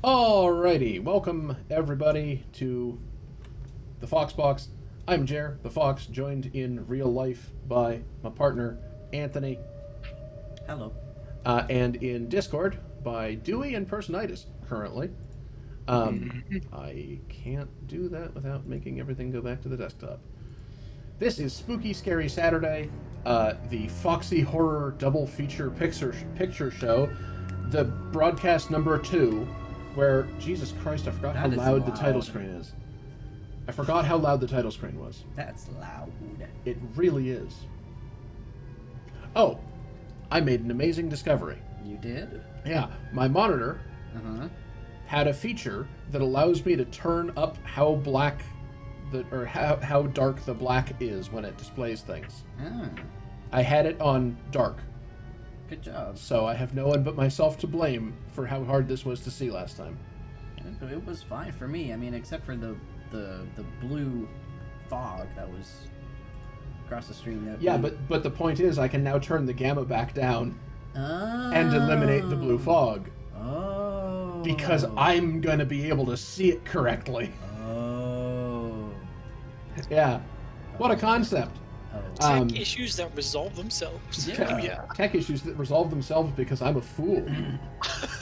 Alrighty, welcome everybody to the Fox Box. I'm Jer, the Fox, joined in real life by my partner, Anthony. Hello. And in Discord by Dewey and Personitis, currently. I can't do that without making everything go back to the desktop. This is Spooky Scary Saturday, the Foxy Horror Double Feature Picture Show, the broadcast number 2, where, Jesus Christ, I forgot how loud the title screen is. I forgot how loud the title screen was. That's loud. It really is. Oh, I made an amazing discovery. You did? Yeah, my monitor had a feature that allows me to turn up how black how dark the black is when it displays things. I had it on dark. Good job. So I have no one but myself to blame for how hard this was to see last time. It was fine for me. I mean, except for the blue fog that was across the stream. Yeah, but the point is, I can now turn the gamma back down and eliminate the blue fog. Oh. Because I'm gonna be able to see it correctly. Oh. Yeah. What a concept. Tech issues that resolve themselves. Yeah. Tech issues that resolve themselves because I'm a fool.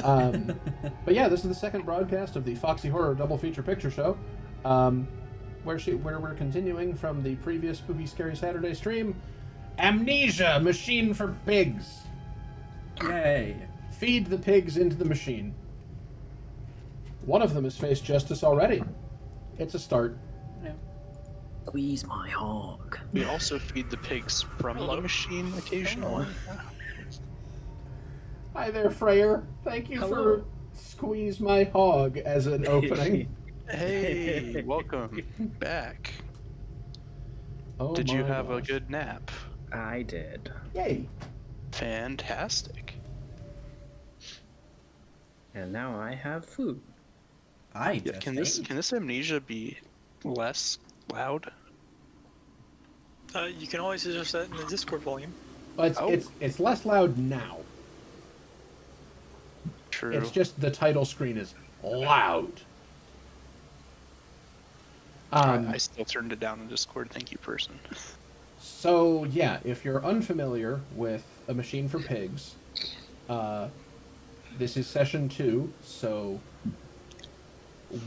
But yeah, this is the second broadcast of the Foxy Horror Double Feature Picture Show, where we're continuing from the previous Spooky Scary Saturday stream. Amnesia, machine for pigs. Yay. Feed the pigs into the machine. One of them has faced justice already. It's a start. Yeah. Squeeze my hog. We also feed the pigs from the machine occasionally. Hi there, Freyer. Thank you for squeeze my hog as an opening. Hey, welcome back. Oh, Did you have a gosh. good nap? I did. Yay. Fantastic. And now I have food. I Yeah, can this amnesia be less loud? You can always adjust that in the Discord volume. But Oh. it's less loud now. True. It's just the title screen is loud. I still turned it down in Discord. Thank you, person. So yeah, if you're unfamiliar with A Machine for Pigs, this is session 2. So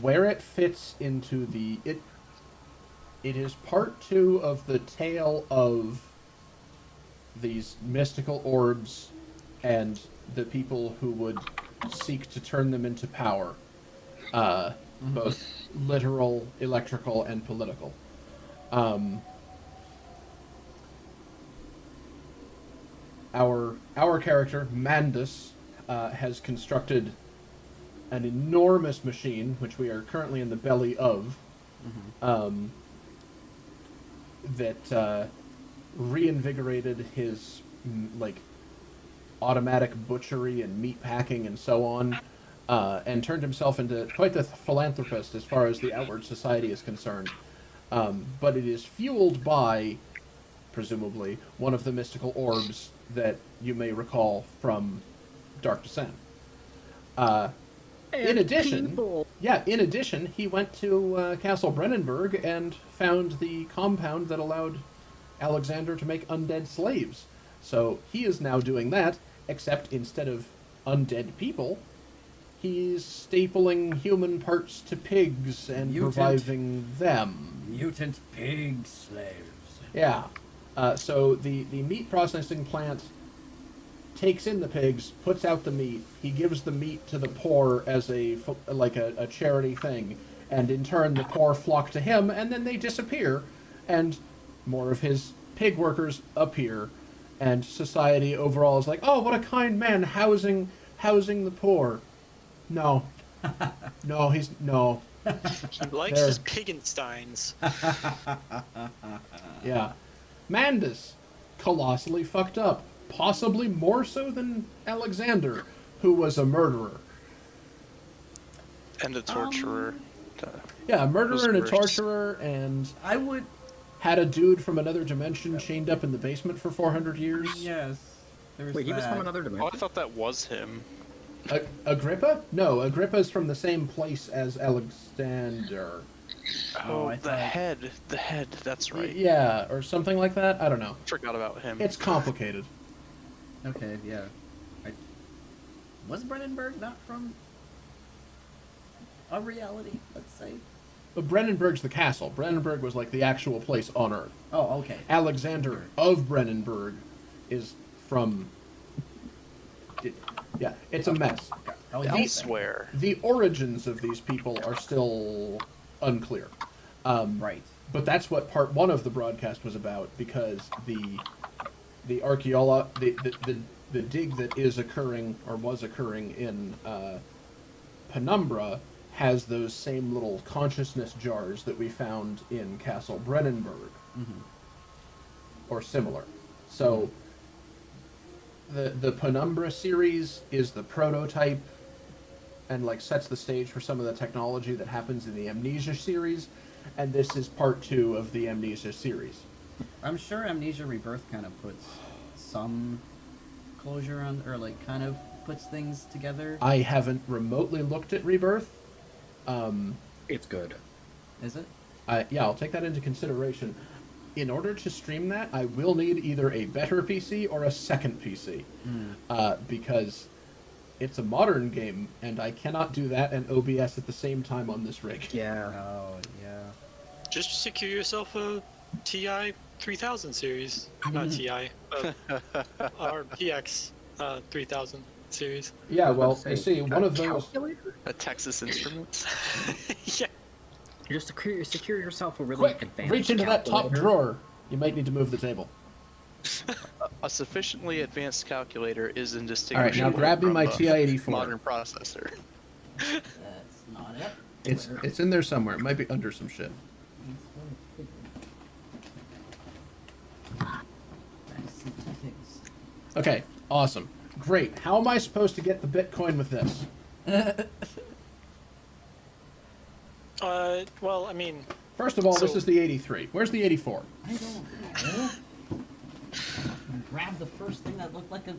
where it fits into it is part 2 of the tale of these mystical orbs and the people who would seek to turn them into power, both literal, electrical, and political. Our character, Mandus, has constructed an enormous machine, which we are currently in the belly of, that reinvigorated his automatic butchery and meat packing and so on, and turned himself into quite the philanthropist as far as the outward society is concerned. But it is fueled by, presumably, one of the mystical orbs that you may recall from Dark Descent. In addition, he went to Castle Brennenburg and found the compound that allowed Alexander to make undead slaves. So he is now doing that, except instead of undead people, he's stapling human parts to pigs and reviving them. Mutant pig slaves. Yeah. So the meat processing plant takes in the pigs, puts out the meat. He gives the meat to the poor as a charity thing, and in turn the poor flock to him, and then they disappear, and more of his pig workers appear, and society overall is like, oh, what a kind man housing the poor. No. No. He likes his Piggensteins. Yeah. Mandus, colossally fucked up. Possibly more so than Alexander, who was a murderer. And a torturer. Yeah, a murderer and a worse. torturer, and I would. had a dude from another dimension chained up in the basement for 400 years. Yes. There was Wait, he was that. from another Oh, I dimension? thought that was him. Agrippa? No, Agrippa's from the same place as Alexander. Oh, I the thought- head. The head. That's right. Yeah, or something like that. I don't know. Forgot about him. It's complicated. Okay, yeah. Was Brennenberg not from a reality, let's say? But Brennenberg's the castle. Brennenberg was like the actual place on Earth. Oh, okay. Alexander of Brennenberg is from... Yeah, it's a mess. Oh, Elsewhere. The origins of these people are still unclear. Right. But that's what part one of the broadcast was about, because the dig that is occurring, or was occurring in Penumbra, has those same little consciousness jars that we found in Castle Brennenberg. Or similar. So the Penumbra series is the prototype and like sets the stage for some of the technology that happens in the Amnesia series, and this is part 2 of the Amnesia series. I'm sure Amnesia Rebirth kind of puts some closure on, or like kind of puts things together. I haven't remotely looked at Rebirth. It's good. Is it? Yeah, I'll take that into consideration. In order to stream that, I will need either a better PC or a second PC. Because it's a modern game, and I cannot do that and OBS at the same time on this rig. Yeah. Oh, yeah. Just secure yourself a TI 3000 series. Not TI, or PX 3000 series. Yeah, well, Say, you see, one of those... calculator? A Texas Instruments. Yeah. You just secure yourself a really Quick, advanced reach into that top calculator. drawer. You might need to move the table. A sufficiently advanced calculator is All right, indistinguishable now grab me from my a TI-84. modern processor. That's not it. It's in there somewhere. It might be under some shit. Okay, awesome. Great. How am I supposed to get the Bitcoin with this? Well, I mean, First of all, this So- is the 83. Where's the 84? I don't know. Grab the first thing that looked like a...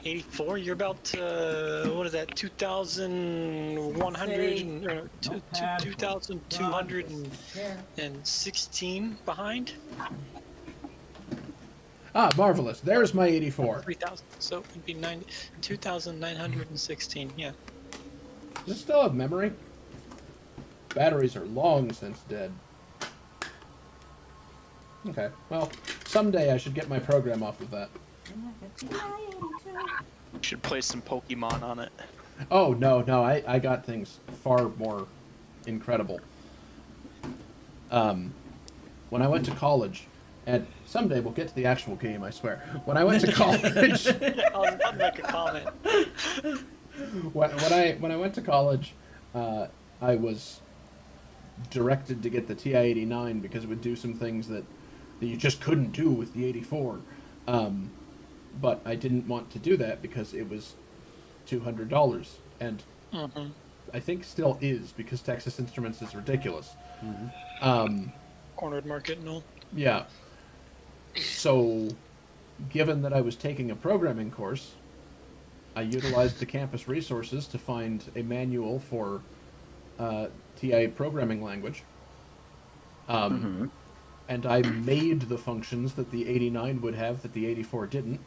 84. You're about what is that? 2,100 and or Notepad, 2,216 behind. Ah, marvelous. There's my 84. 3,000. So it'd be 2,916. Yeah. Does it still have memory? Batteries are long since dead. Okay, well, someday I should get my program off of that. Should play some Pokemon on it. Oh, no, I got things far more incredible. When I went to college, and someday we'll get to the actual game, I swear. When I went to college... I'll make a comment. when I went to college, I was directed to get the TI-89 because it would do some things that you just couldn't do with the 84. But I didn't want to do that because it was $200, and I think still is, because Texas Instruments is ridiculous. Cornered market and all. Yeah. So, given that I was taking a programming course, I utilized the campus resources to find a manual for TI programming language. And I made the functions that the 89 would have that the 84 didn't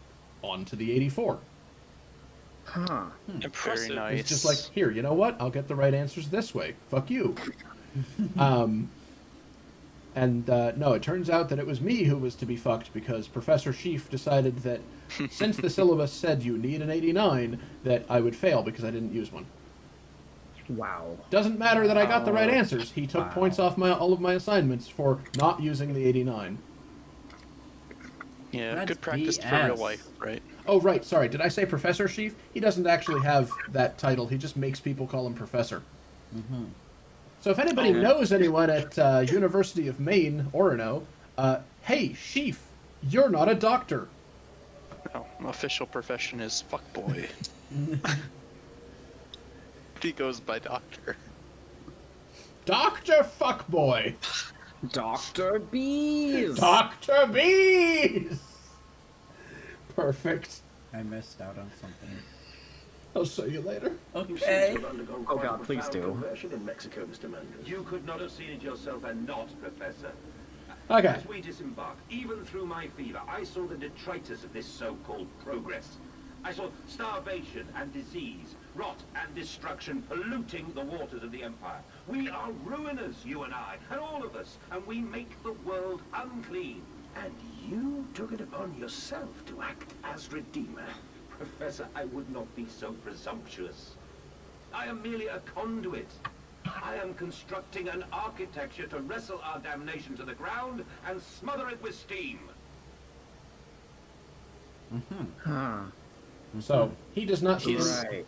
onto the 84. Huh. Impressive. Very nice. It's just like, here, you know what? I'll get the right answers this way. Fuck you. No, it turns out that it was me who was to be fucked, because Professor Sheaf decided that since the syllabus said you need an 89, that I would fail because I didn't use one. Wow. Doesn't matter that I got the right answers. He took Wow. points off all of my assignments for not using the 89. Yeah, That's good practice for BS. real life, right? Oh, right, sorry. Did I say Professor Sheaf? He doesn't actually have that title. He just makes people call him Professor. So if anybody knows anyone at University of Maine, Orono, hey, Sheaf, you're not a doctor. No, my official profession is fuckboy. He goes by doctor. Dr. Fuckboy. Dr. Bees! Dr. Bees! Perfect. I missed out on something. I'll show you later. You seem to Okay. have undergone Oh quite a God, please profound do. conversion in Mexico, Mr. Mangan. You could not have seen it yourself and not, Professor. Okay. As we disembarked, even through my fever, I saw the detritus of this so-called progress. I saw starvation and disease, rot and destruction polluting the waters of the Empire. We are ruiners, you and I, and all of us, and we make the world unclean. And you took it upon yourself to act as Redeemer. Professor, I would not be so presumptuous. I am merely a conduit. I am constructing an architecture to wrestle our damnation to the ground and smother it with steam. Huh. So he does not see. Right.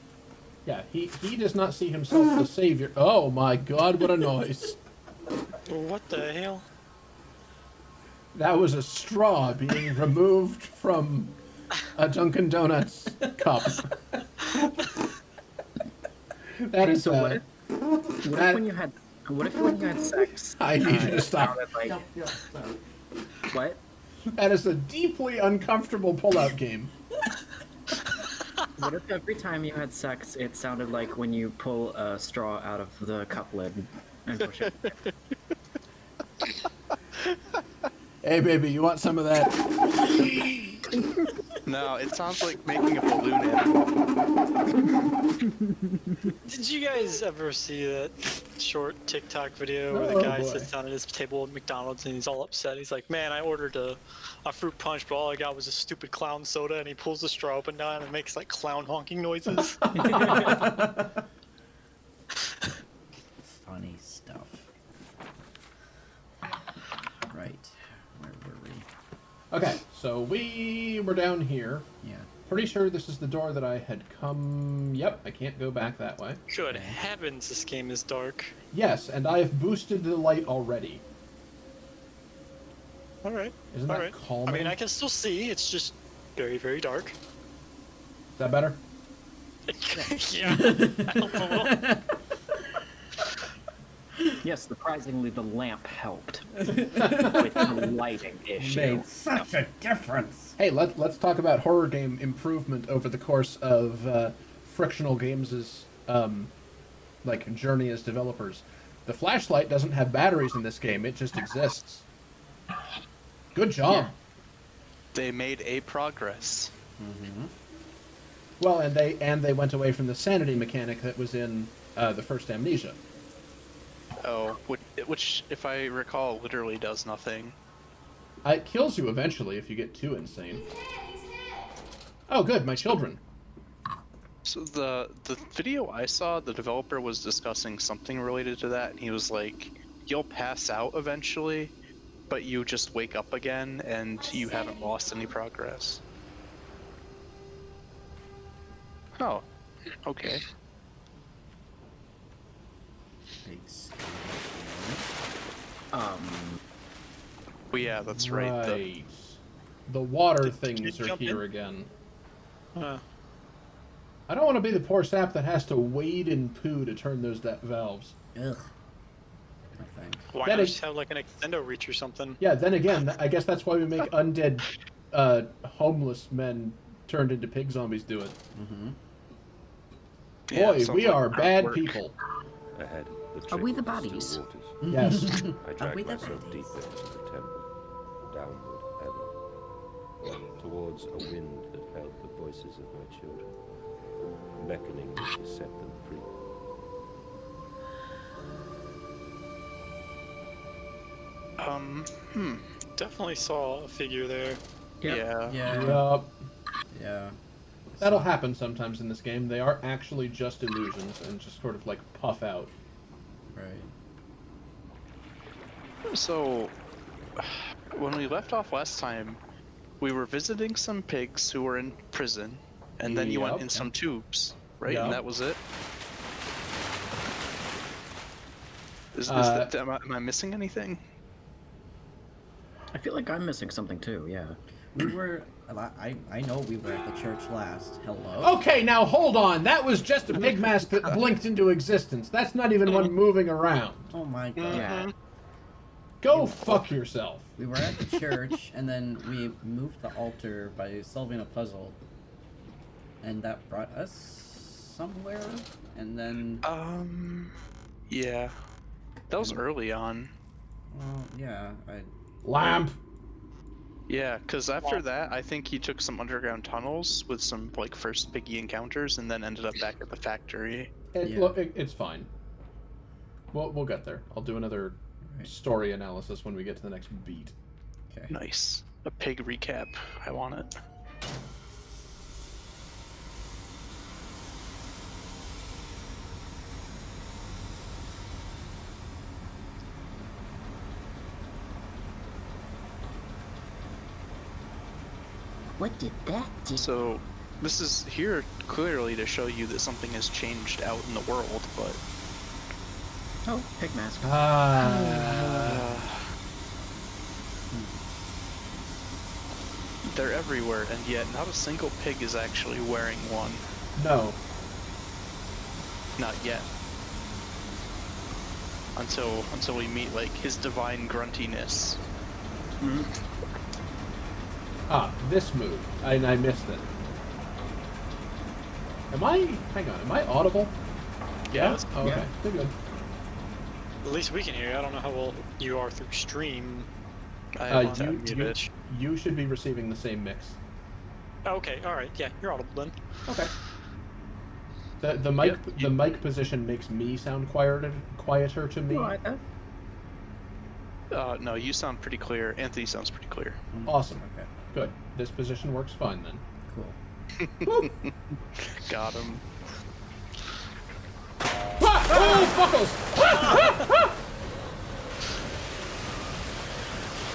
Yeah, he does not see himself the savior. Oh my God! What a noise! What the hell? That was a straw being removed from a Dunkin' Donuts cup. That is So what if that- when you had sex? I need you to it stop. sounded like- What? That is a deeply uncomfortable pull-out game. What if every time you had sex, it sounded like when you pull a straw out of the cup lid and push it? Hey, baby, you want some of that? No, it sounds like making a balloon animal. Did you guys ever see that short TikTok video where the Oh, guy boy. sits down at his table at McDonald's and he's all upset? He's like, "Man, I ordered a fruit punch, but all I got was a stupid clown soda," and he pulls the straw up and down and makes like clown honking noises. Funny stuff. Right. Where were we? Okay, so we were down here. Yeah. Pretty sure this is the door that I had come... Yep, I can't go back that way. Good heavens, this game is dark. Yes, and I have boosted the light already. All right. Isn't all that right. calming? I mean, I can still see. It's just very, very dark. Is that better? Yeah. Helps a little. Yes, surprisingly, the lamp helped with the lighting issue. Made such a difference. Hey, let's talk about horror game improvement over the course of Frictional Games' like journey as developers. The flashlight doesn't have batteries in this game; it just exists. Good job. They made a progress. Well, and they went away from the sanity mechanic that was in the first Amnesia. Oh, which, if I recall, literally does nothing. It kills you eventually if you get too insane. Oh, good, my children. So the video I saw, the developer was discussing something related to that, and he was like, "You'll pass out eventually, but you just wake up again, and you haven't lost any progress." Oh, okay. Big skeleton. Well, yeah, that's right. Right. The water Did things you are jump here in? again. Uh, I don't want to be the poor sap that has to wade in poo to turn those valves. Ugh. No thanks. why That not is- just have like an extendo reach or something? Yeah, then again, I guess that's why we make undead, homeless men turned into pig zombies do it. Mm-hmm. Yeah, Boy, sounds we like are hard bad work. people. Ahead, the Are we the trickle of baddies? still waters. Yes. I Are dragged we the myself baddies? deeper into the temple, downward ever, towards a wind that held the voices of my children, beckoning me to set them free. Definitely saw a figure there. Yep. Yeah. Yeah. Yup. Yeah. That'll happen sometimes in this game. They are actually just illusions and just sort of like puff out. Right. So, when we left off last time, we were visiting some pigs who were in prison, and then you went Yep. in some tubes, right? Yep. And that was it? Am I missing anything? I feel like I'm missing something too, yeah. We were. I know we were at the church last. Hello. Okay, now hold on. That was just a pig mask that blinked into existence. That's not even one moving around. Oh my god. Yeah. Go fuck yourself. We were at the church, and then we moved the altar by solving a puzzle, and that brought us somewhere, and then Yeah, that was early on. well, yeah, Lamp. Yeah, because after that, I think he took some underground tunnels with some like first piggy encounters, and then ended up back at the factory. Yeah. Look, it's fine. We'll get there. I'll do another story analysis when we get to the next beat. okay. Nice, a pig recap. I want it. What did that do? So, this is here clearly to show you that something has changed out in the world, but Oh, pig mask. they're everywhere, and yet not a single pig is actually wearing one. No. Not yet. Until we meet like his divine gruntiness. This move. I missed it. Hang on, am I audible? Yeah. Oh, okay. They're good. At least we can hear you. I don't know how well you are through stream. I have that you, muted. you should be receiving the same mix. Okay, alright, yeah, you're audible then. Okay. The mic Yep, the mic position makes me sound quieter to me. No, you sound pretty clear. Anthony sounds pretty clear. Awesome. Okay. Good. This position works fine then. Cool. Got him. Oh,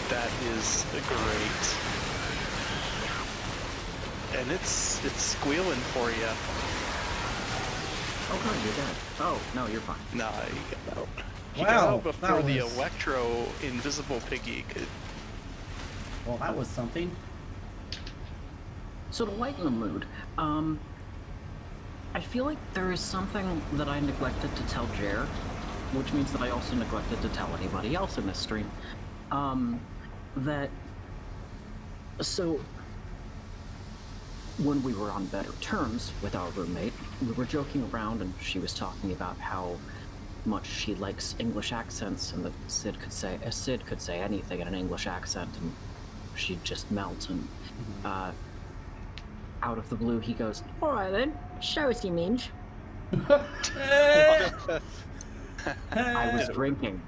That is great. And it's squealing for you. Oh, good, you're dead. Oh, no, you're fine. Nah, you got out. He Wow, got out before that the was- Electro Invisible Piggy could. Well, that was something. So to lighten the mood, I feel like there is something that I neglected to tell Jer, which means that I also neglected to tell anybody else in this stream. So when we were on better terms with our roommate, we were joking around and she was talking about how much she likes English accents and that Sid could say anything in an English accent and she'd just melt and out of the blue he goes, "Alright then, show us your minge." I was drinking,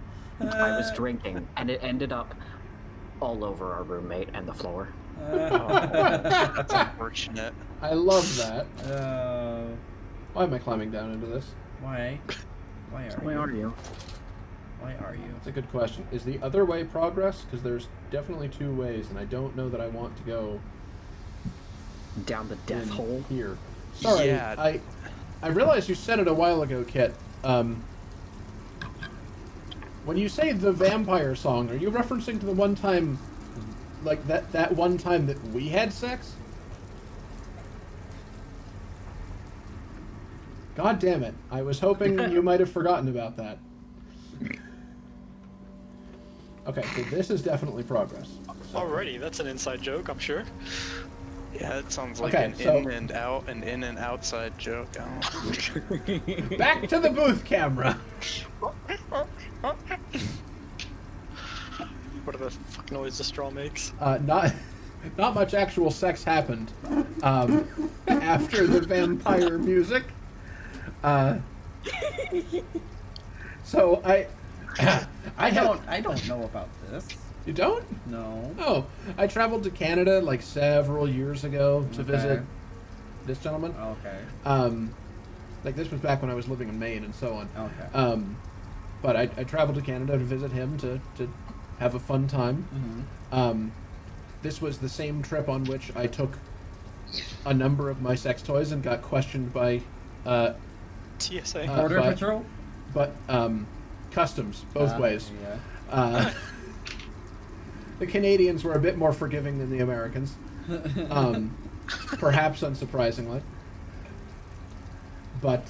and it ended up all over our roommate and the floor. That's unfortunate. I love that. Uh, Why am I climbing down into this? why? Why are Where you? are you? Why are you? That's a good question. Is the other way progress? Because there's definitely two ways, and I don't know that I want to go Down the death in hole? here. Sorry, Yeah. I realized you said it a while ago, Kit. When you say the vampire song, are you referencing to the one time, like that one time that we had sex? God damn it! I was hoping you might have forgotten about that. Okay, so this is definitely progress. Alrighty, that's an inside joke, I'm sure. Yeah, it sounds like Okay, an so- in and out, an in and outside joke. Back to the booth camera. Whatever the fuck noise the straw makes. Not much actual sex happened after the vampire music. So I don't know about this. You don't? No. Oh, I traveled to Canada like several years ago to Okay. visit this gentleman. Okay. Like this was back when I was living in Maine and so on. Okay. But I traveled to Canada to visit him to have a fun time. Mm-hmm. This was the same trip on which I took a number of my sex toys and got questioned by TSA. Border but- Patrol. but customs both ways. Yeah. The Canadians were a bit more forgiving than the Americans, perhaps unsurprisingly. But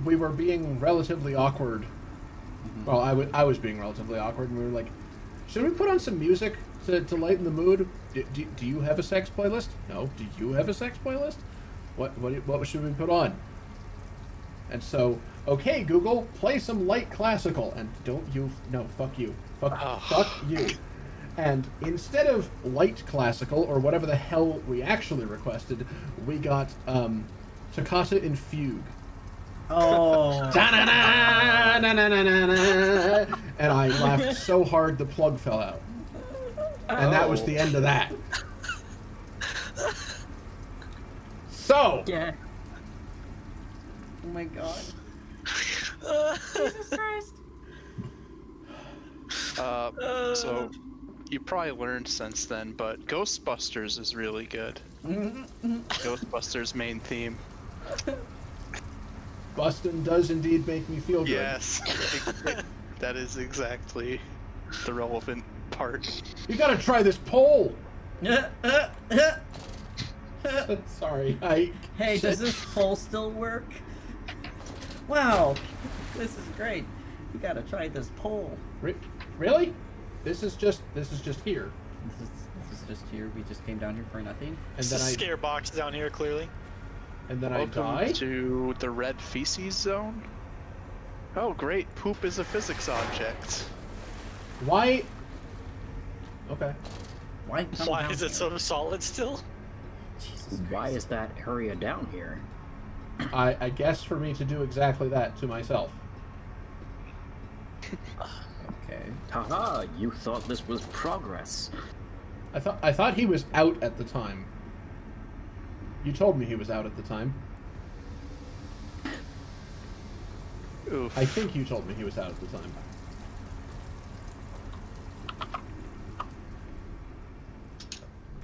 we were being relatively awkward. Mm-hmm. Well, I was being relatively awkward, and we were like, should we put on some music to lighten the mood? Do you have a sex playlist? No. Do you have a sex playlist? What should we put on? And so, okay, Google, play some light classical. And don't you... No, fuck you. Fuck you. And instead of light classical, or whatever the hell we actually requested, we got Toccata in Fugue. Oh. And I laughed so hard the plug fell out. And that was the end of that. So... Yeah. Oh my god. Jesus Christ. So you probably learned since then, but Ghostbusters is really good. Ghostbusters main theme. Bustin' does indeed make me feel good. Yes, that is exactly the relevant part. You gotta try this pole! Sorry, Hey, does this poll still work? Wow, this is great. You gotta try this poll. Really? This is just here. This is just here. We just came down here for nothing. And It's then a I scare box down here, clearly. and then I Welcome die. to the red feces zone. Oh, great! Poop is a physics object. Why? Okay. Why come Why down is it here? so solid still? Jesus Why Christ. is that area down here? I guess for me to do exactly that to myself. Okay. Haha, you thought this was progress. I thought he was out at the time. You told me he was out at the time. Oof. I think you told me he was out at the time.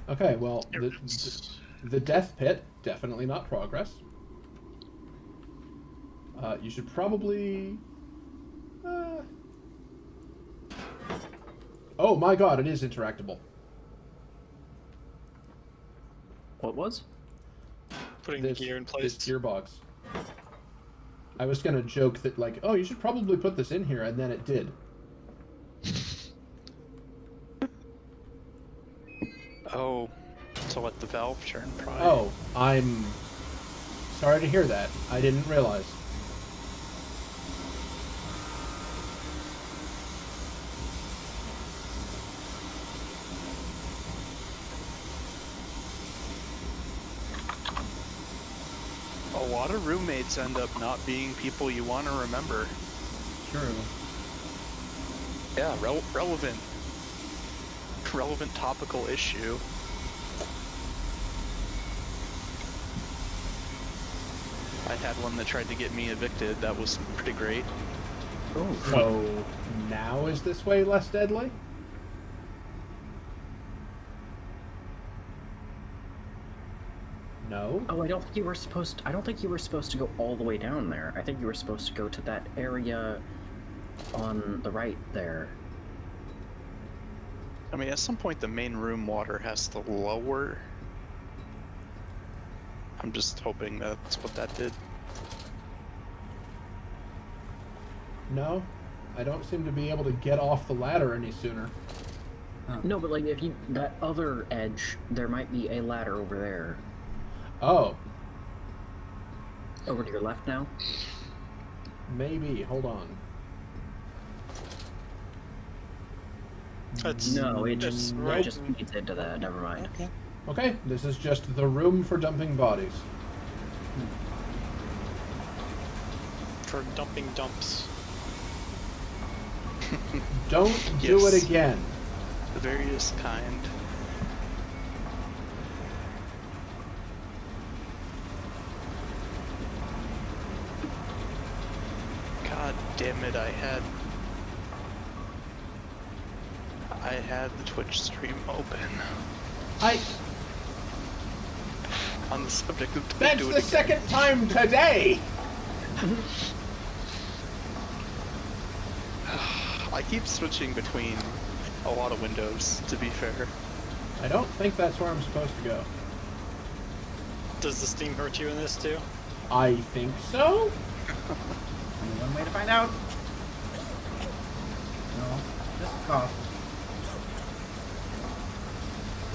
Okay, well, the death pit, definitely not progress. You should probably... Oh my god, it is interactable. What was? Putting the gear in place. This gearbox. I was gonna joke that, like, oh, you should probably put this in here, and then it did. Oh, to let the valve turn prime. Oh, I'm sorry to hear that. I didn't realize. A lot of roommates end up not being people you want to remember. True. Yeah, relevant topical issue. I had one that tried to get me evicted. That was pretty great. Oh, So now is this way less deadly? No. Oh, I don't think you were supposed. I don't think you were supposed to go all the way down there. I think you were supposed to go to that area on the right there. I mean, at some point the main room water has to lower. I'm just hoping that's what that did. No, I don't seem to be able to get off the ladder any sooner. No, but like if you that other edge, there might be a ladder over there. Oh, Over to your left now. maybe. Hold on. That's No, it that's just right. it just feeds into that. Never mind. Okay. Okay, this is just the room for dumping bodies. For dumping dumps. Don't do Yes. it again. The various kind. God damn it, I had the Twitch stream open. On the subject of That's do it the again. second time today! I keep switching between a lot of windows, to be fair. I don't think that's where I'm supposed to go. Does the steam hurt you in this too? I think so? Only one way to find out. No, just cough.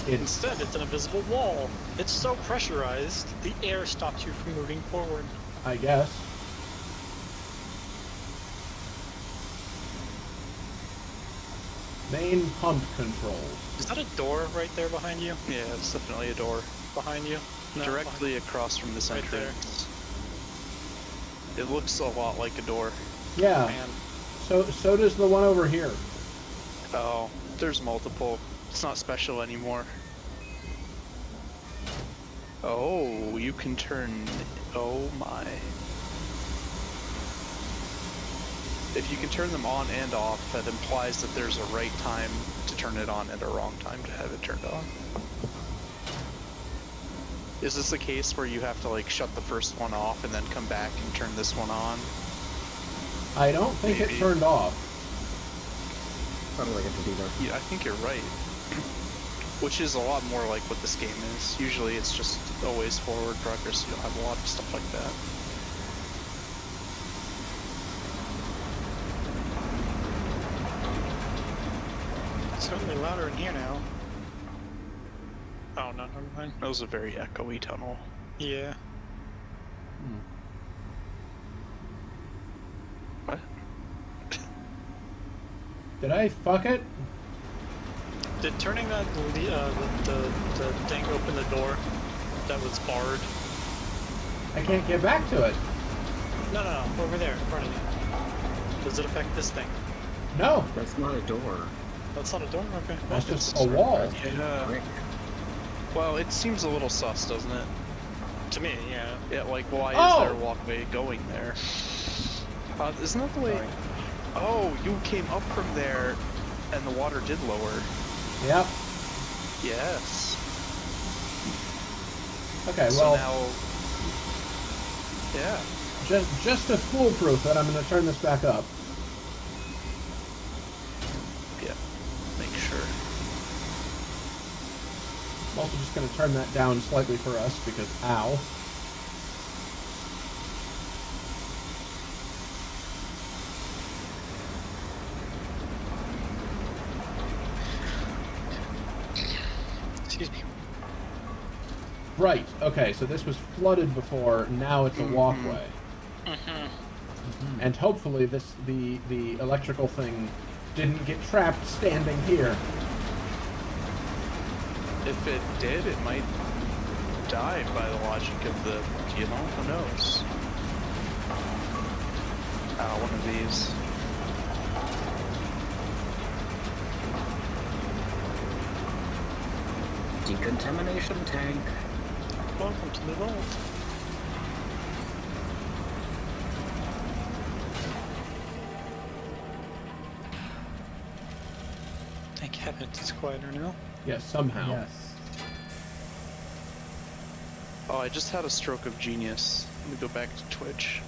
It's Instead, it's an invisible wall. It's so pressurized, the air stops you from moving forward. I guess. Main pump controls. Is that a door right there behind you? Yeah, it's definitely a door. Behind you? No, Directly across from this Right there. entrance. It looks a lot like a door. Yeah. Man. So does the one over here. Oh, there's multiple. It's not special anymore. Oh, you can turn... Oh my. If you can turn them on and off, that implies that there's a right time to turn it on and a wrong time to have it turned on. Is this a case where you have to like shut the first one off and then come back and turn this one on? I don't think Maybe. it turned off. Probably have to do that. Yeah, I think you're right. Which is a lot more like what this game is. Usually it's just always forward progress. You don't have a lot of stuff like that. It's certainly louder in here now. Oh, no, never mind. That was a very echoey tunnel. Yeah. What? Did I fuck it? Did turning that the thing open the door that was barred? I can't get back to it. No, over there in front of you. Does it affect this thing? No, That's not a door. That's not a door? Okay. that's just a wall. Yeah. Well, it seems a little sus, doesn't it? To me, yeah. Yeah, like why Oh! is there a walkway going there? Isn't that the way? Sorry. Oh, you came up from there, and the water did lower. Yep. Yes. Okay, So well, now, yeah. just to foolproof it, I'm going to turn this back up. Yeah. Make sure. I'm also just going to turn that down slightly for us because, ow. Excuse me. Right, okay, so this was flooded before, now it's a walkway. And hopefully the electrical thing didn't get trapped standing here. If it did, it might die by the logic of the, you know, who knows? One of these. Decontamination tank. Welcome to the vault. Thank heavens it's quieter now. Yes, somehow. Yes. Oh, I just had a stroke of genius. Let me go back to Twitch.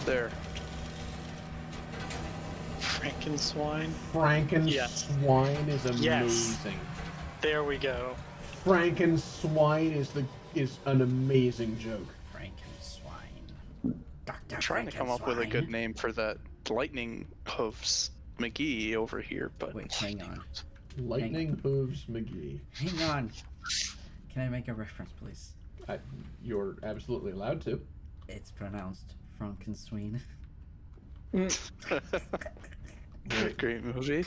There. Frankenswine. Frankenswine is amazing. Yes. There we go. Frankenswine is an amazing joke. Frankenswine. Dr. I'm trying to come up with a good name for that lightning hoofs McGee over here, but Wait, hang on. Lightning Hooves McGee. Hang on. Can I make a reference, please? You're absolutely allowed to. It's pronounced Frankenswine. great movie.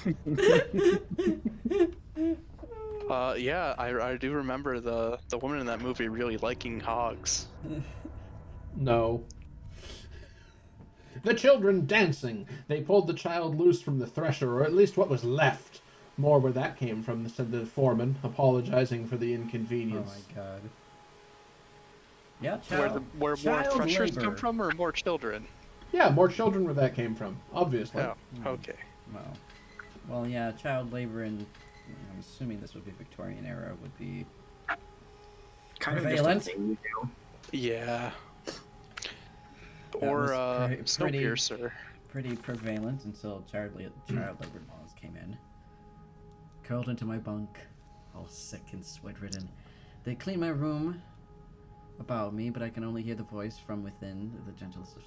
Yeah, I do remember the woman in that movie really liking hogs. No. The children dancing. They pulled the child loose from the thresher, or at least what was left. More where that came from, said the foreman, apologizing for the Oh inconvenience. my god. Yeah, Where more child threshers labor. come from, or more children? Yeah, more children where that came from, obviously. Oh, okay. Well, yeah, child labor in, I'm assuming this would be Victorian era, would be Kind prevalent. of just a thing you do. Yeah. That Or was pretty- Snowpiercer. pretty prevalent until child labor laws came in. Curled into my bunk, all sick and sweat-ridden. They clean my room about me, but I can only hear the voice from within, the gentlest of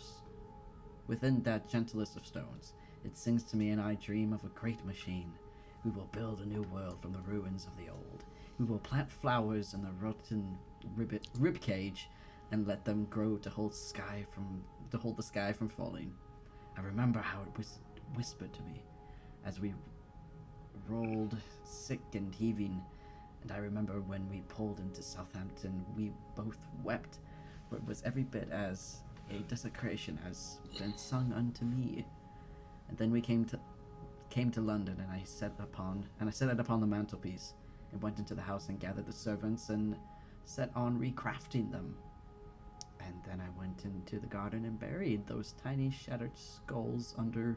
Within that gentlest of stones, it sings to me, and I dream of a great machine. We will build a new world from the ruins of the old. We will plant flowers in the rotten rib cage, and let them grow to hold the sky from falling. I remember how it was whispered to me as we rolled sick and heaving, and I remember when we pulled into Southampton, we both wept, for it was every bit as a desecration has been sung unto me. And then we came to London, and I set it upon the mantelpiece, and went into the house and gathered the servants and set on recrafting them. And then I went into the garden and buried those tiny shattered skulls under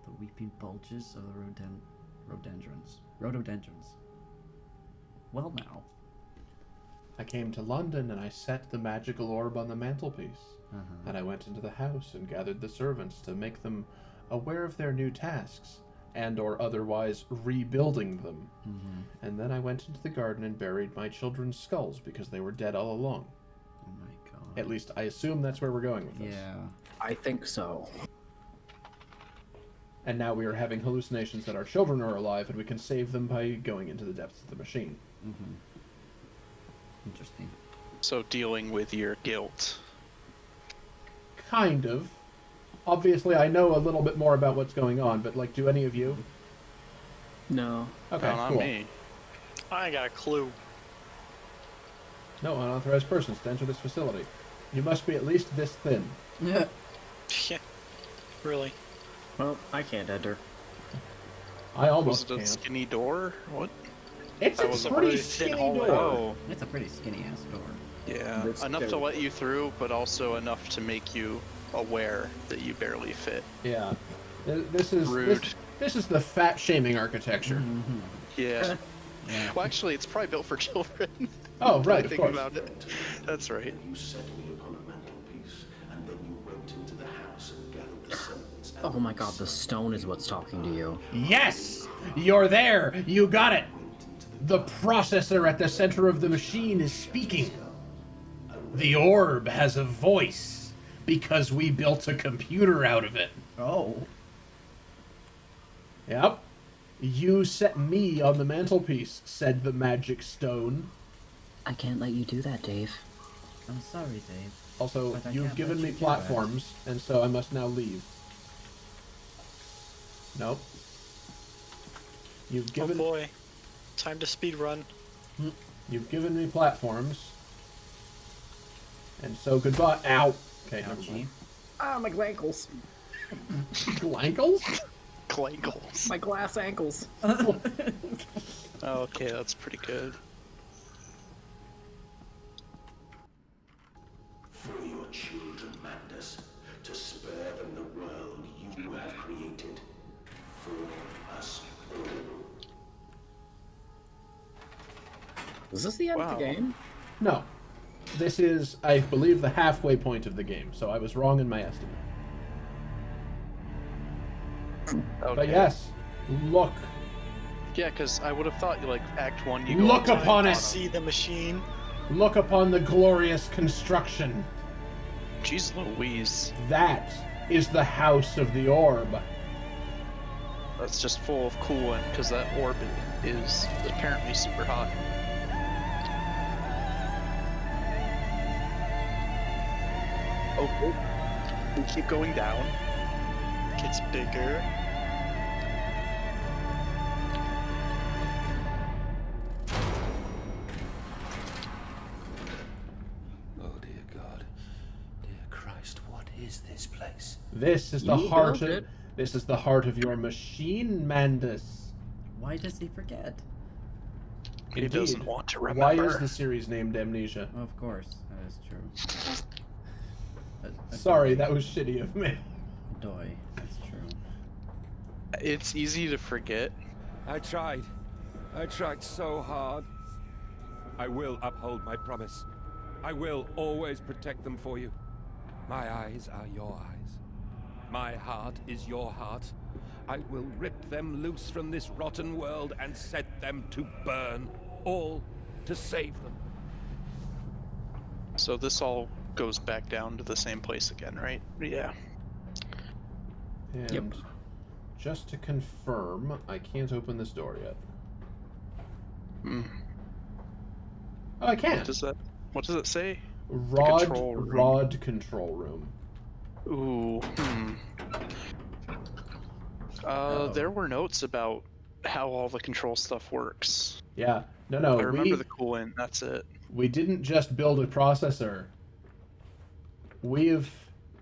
the weeping bulges of the rhododendrons. Well now. I came to London and I set the magical orb on the mantelpiece. And I went into the house and gathered the servants to make them aware of their new tasks, and or otherwise rebuilding them. And then I went into the garden and buried my children's skulls because they were dead all along. Oh my god. At least I assume that's where we're going with this. Yeah. I think so. And now we are having hallucinations that our children are alive, and we can save them by going into the depths of the machine. Interesting. So dealing with your guilt. Kind of. Obviously, I know a little bit more about what's going on, but, like, do any of you? No. Okay, No, not cool. me. I ain't got a clue. No unauthorized persons to enter this facility. You must be at least this thin. Yeah. Yeah. Really. Well, I can't enter. I Was almost it a can't. skinny door? What? It's That a was a pretty really thin skinny hallway. door. Oh, It's a pretty skinny ass door. yeah. That's Enough to terrible. let you through, but also enough to make you aware that you barely fit. Yeah. This is Rude. This is the fat shaming architecture. Yeah. Yeah. Well, actually, it's probably built for children. Oh, Now that right, I of think course. about it. That's right. You set me upon a mantelpiece, and then you went into the house and gathered the servants. Oh my god, the stone is what's talking to you. Yes! You're there! You got it! The processor at the center of the machine is speaking. The orb has a voice because we built a computer out of it. Oh. Yep. You set me on the mantelpiece, said the magic stone. I can't let you do that, Dave. I'm sorry, Dave. Also, But I you've can't given let me you do that. platforms, and so I must now leave. Nope. You've given Oh boy. Time to speed run. You've given me platforms. And so goodbye. Ow. Okay, never Ouchie. mind. Ah, my ankles. Glankles? Clankles. My glass ankles. Okay, that's pretty good. For your children, Mandus, to spare them the world you have created. For us all. Is this the end of Wow. the game? No. This is, I believe, the halfway point of the game, so I was wrong in my estimate. Okay. But yes, look. Yeah, because I would have thought, like, Act 1, you go Look outside upon and it. See the machine. Look upon the glorious construction. Jeez Louise. That is the house of the orb. That's just full of coolant, because that orb is apparently super hot. Oh, we keep going down. Gets bigger. Oh dear God. Dear Christ, what is this place? This is the You heart built of it. this is the heart of your machine, Mandus. Why does he forget? He Indeed. doesn't want to remember. Why is the series named Amnesia? Of course, that is true. Sorry, that was shitty of me. Doy, that's true. It's easy to forget. I tried. I tried so hard. I will uphold my promise. I will always protect them for you. My eyes are your eyes. My heart is your heart. I will rip them loose from this rotten world and set them to burn. All to save them. So this all goes back down to the same place again, right? Yeah. And Yep. just to confirm, I can't open this door yet. Hmm. Oh, I can. What does it say? Rod room. control room. Ooh. Hmm. There were notes about how all the control stuff works. Yeah. No, I remember the coolant. That's it. we didn't just build a processor. We've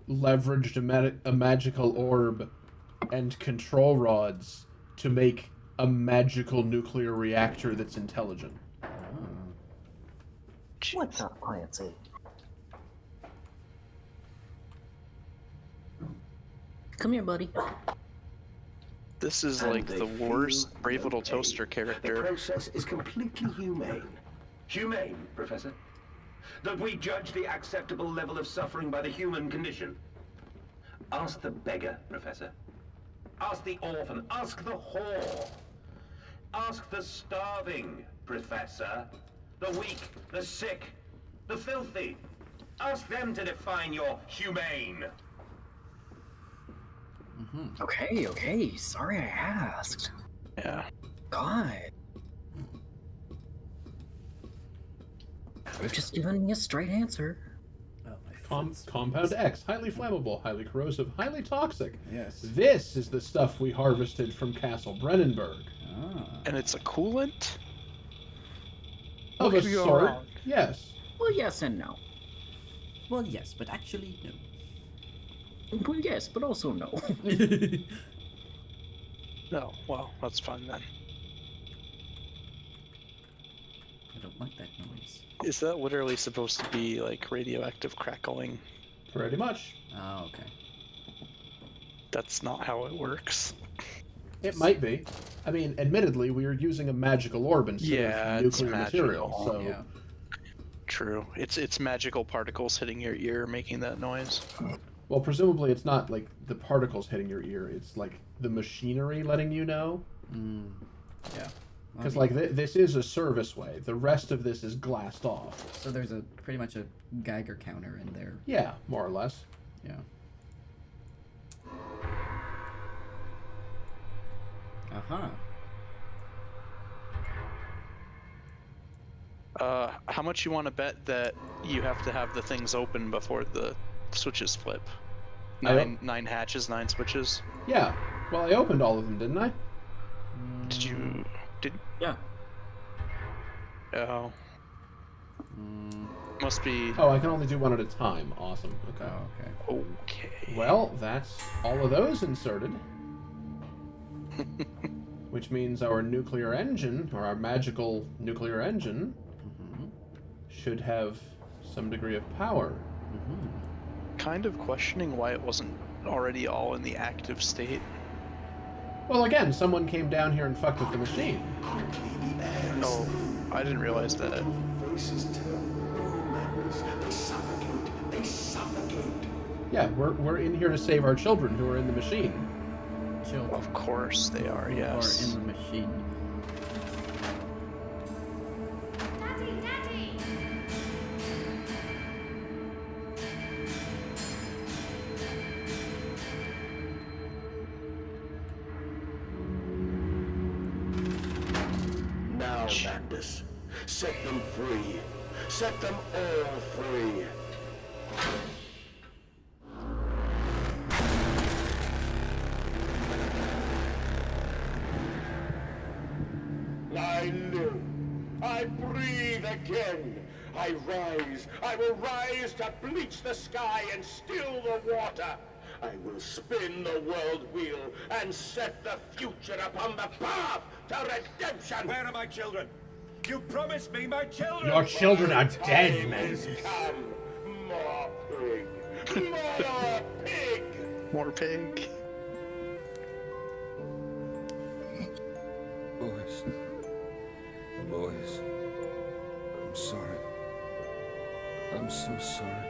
leveraged a magical orb and control rods to make a magical nuclear reactor that's intelligent. What's up, Clancy? Come here, buddy. This is And like they the worst feel Brave Little no Toaster pain. The character. process is completely humane. Humane, Professor? That we judge the acceptable level of suffering by the human condition. Ask the beggar, Professor. Ask the orphan. Ask the whore. Ask the starving, Professor. The weak, the sick, the filthy. Ask them to define your humane. Okay. Sorry I asked. Yeah. God. You've just given me a straight answer. Oh, my foot's- Compound X, highly flammable, highly corrosive, highly toxic. Yes. This is the stuff we harvested from Castle Brennenburg. Ah. And it's a coolant? Of What a could go sort, wrong? yes. Well, yes and no. Well, yes, but actually, no. Well, yes, but also no. No. Well, that's fine then. I don't like that noise. Is that literally supposed to be like radioactive crackling? Pretty much. Oh, okay. That's not how it works. It might be. I mean, admittedly, we are using a magical orb instead Yeah, of it's nuclear material, magical. so... Yeah. True. It's magical particles hitting your ear making that noise. Well, presumably it's not, like, the particles hitting your ear, it's, like, the machinery letting you know. Yeah. Because, like, this is a service way. The rest of this is glassed off. So there's a pretty much a Geiger counter in there. Yeah, more or less. Yeah. How much you want to bet that you have to have the things open before the switches flip? Nine hatches, 9 switches. Yeah. Well, I opened all of them, didn't I? Did you? Did? Yeah. Oh. Must be. Oh, I can only do one at a time. Awesome. Okay. Oh, okay. Okay. Well, that's all of those inserted. Which means our nuclear engine, or our magical nuclear engine, should have some degree of power. Kind of questioning why it wasn't already all in the active state. Well, again, someone came down here and fucked with the machine. Oh, I didn't realize that. Voices tell madness. They suffocate. They suffocate. Yeah, we're in here to save our children who are in the machine. Children. Of course they are. Or Yes. in the machine. Daddy! Now, madness. Set them free. Set them all free. I live. I breathe again. I rise. I will rise to bleach the sky and still the water. I will spin the world wheel and set the future upon the path to redemption. Where are my children? You promised me my children! Your children are dead, Time man. has come. More pig. More pig. More pig. Boys. Boys. I'm sorry. I'm so sorry.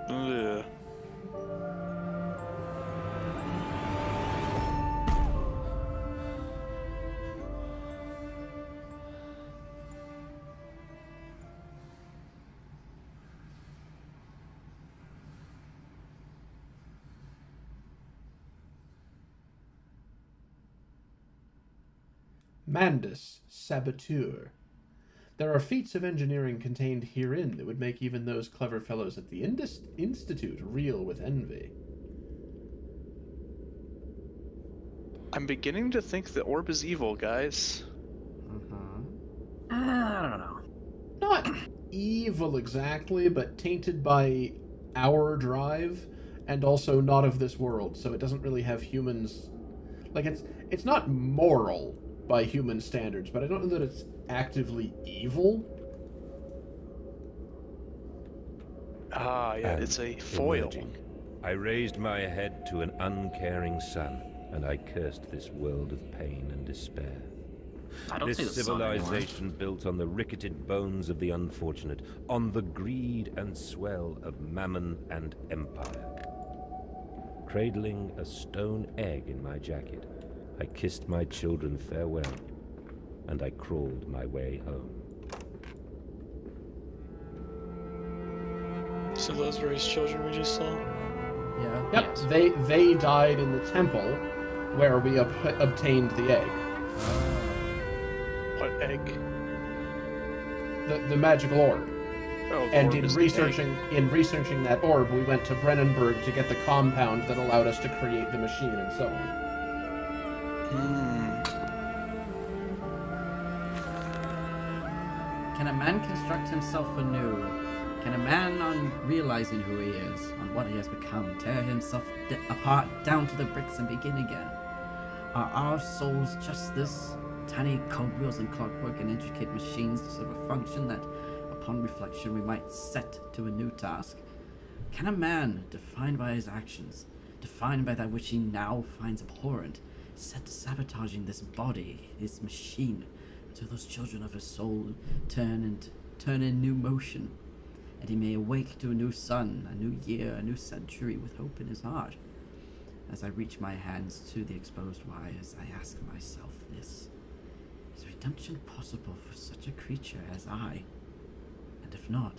Ugh. Mandus, Saboteur. There are feats of engineering contained herein that would make even those clever fellows at the Institute reel with envy. I'm beginning to think the orb is evil, guys. I don't know. Not evil exactly, but tainted by our drive, and also not of this world, so it doesn't really have humans... Like, it's not moral by human standards, but I don't know that it's actively evil. Ah, yeah, And it's a foil. emerging, I raised my head to an uncaring sun, and I cursed this world of pain and despair. I don't see This the sun anymore. civilization built on the ricketed bones of the unfortunate, on the greed and swell of mammon and empire. Cradling a stone egg in my jacket, I kissed my children farewell, and I crawled my way home. So those were his children we just saw. Yeah. Yep, Yes. they died in the temple where we obtained the egg. What egg? The magical orb. Oh, the And orb in is the egg. researching that orb, we went to Brennenburg to get the compound that allowed us to create the machine and so on. Can a man construct himself anew? Can a man, on realizing who he is, on what he has become, tear himself apart down to the bricks and begin again? Are our souls just this? Tiny cogwheels and clockwork and intricate machines to serve a function that, upon reflection, we might set to a new task? Can a man, defined by his actions, defined by that which he now finds abhorrent, set to sabotaging this body, his machine, until those children of his soul turn in new motion, and he may awake to a new sun, a new year, a new century with hope in his heart? As I reach my hands to the exposed wires, I ask myself this: is redemption possible for such a creature as I? And if not,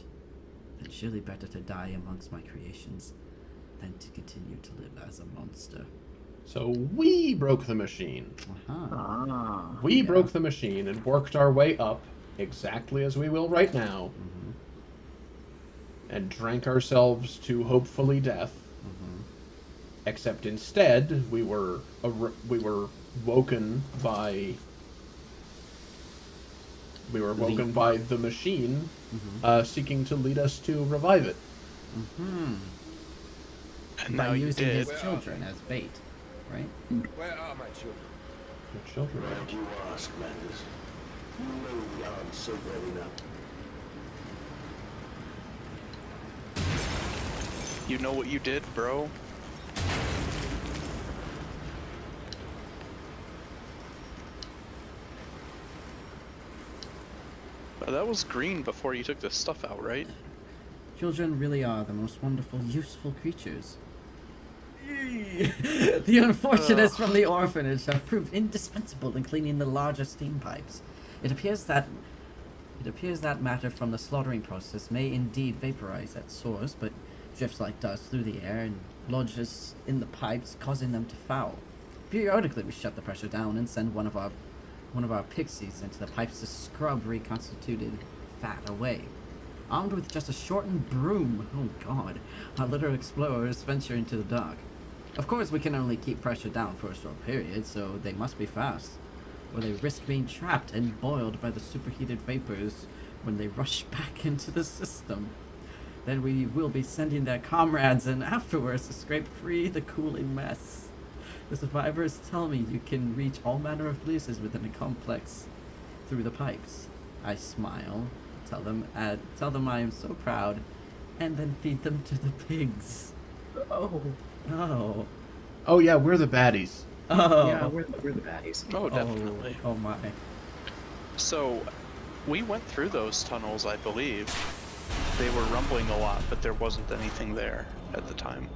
then surely better to die amongst my creations than to continue to live as a monster. So we broke the machine. Ah. We broke the machine and worked our way up, exactly as we will right now, and drank ourselves to hopefully death. Except instead, we were woken by the machine, seeking to lead us to revive it. And By now you using did. his children as bait, right? Where are my children? Your children. Glad you asked, Mandus. You know the answer well enough. You know what you did, bro? That was green before you took the stuff out, right? Children really are the most wonderful, useful creatures. The unfortunates from the orphanage have proved indispensable in cleaning the larger steam pipes. It appears that matter from the slaughtering process may indeed vaporize at source, but drifts like dust through the air and lodges in the pipes, causing them to foul. Periodically, we shut the pressure down and send one of our pixies into the pipes to scrub reconstituted fat away. Armed with just a shortened broom, oh god, our little explorers venture into the dark. Of course, we can only keep pressure down for a short period, so they must be fast, or they risk being trapped and boiled by the superheated vapors when they rush back into the system. Then we will be sending their comrades in afterwards to scrape free the cooling mess. The survivors tell me you can reach all manner of places within a complex through the pipes. I smile, tell them I am so proud, and then feed them to the pigs. Oh. Oh yeah, we're the baddies. Oh. Yeah, we're the baddies. Oh, definitely. Oh my. So, we went through those tunnels, I believe. They were rumbling a lot, but there wasn't anything there at the time.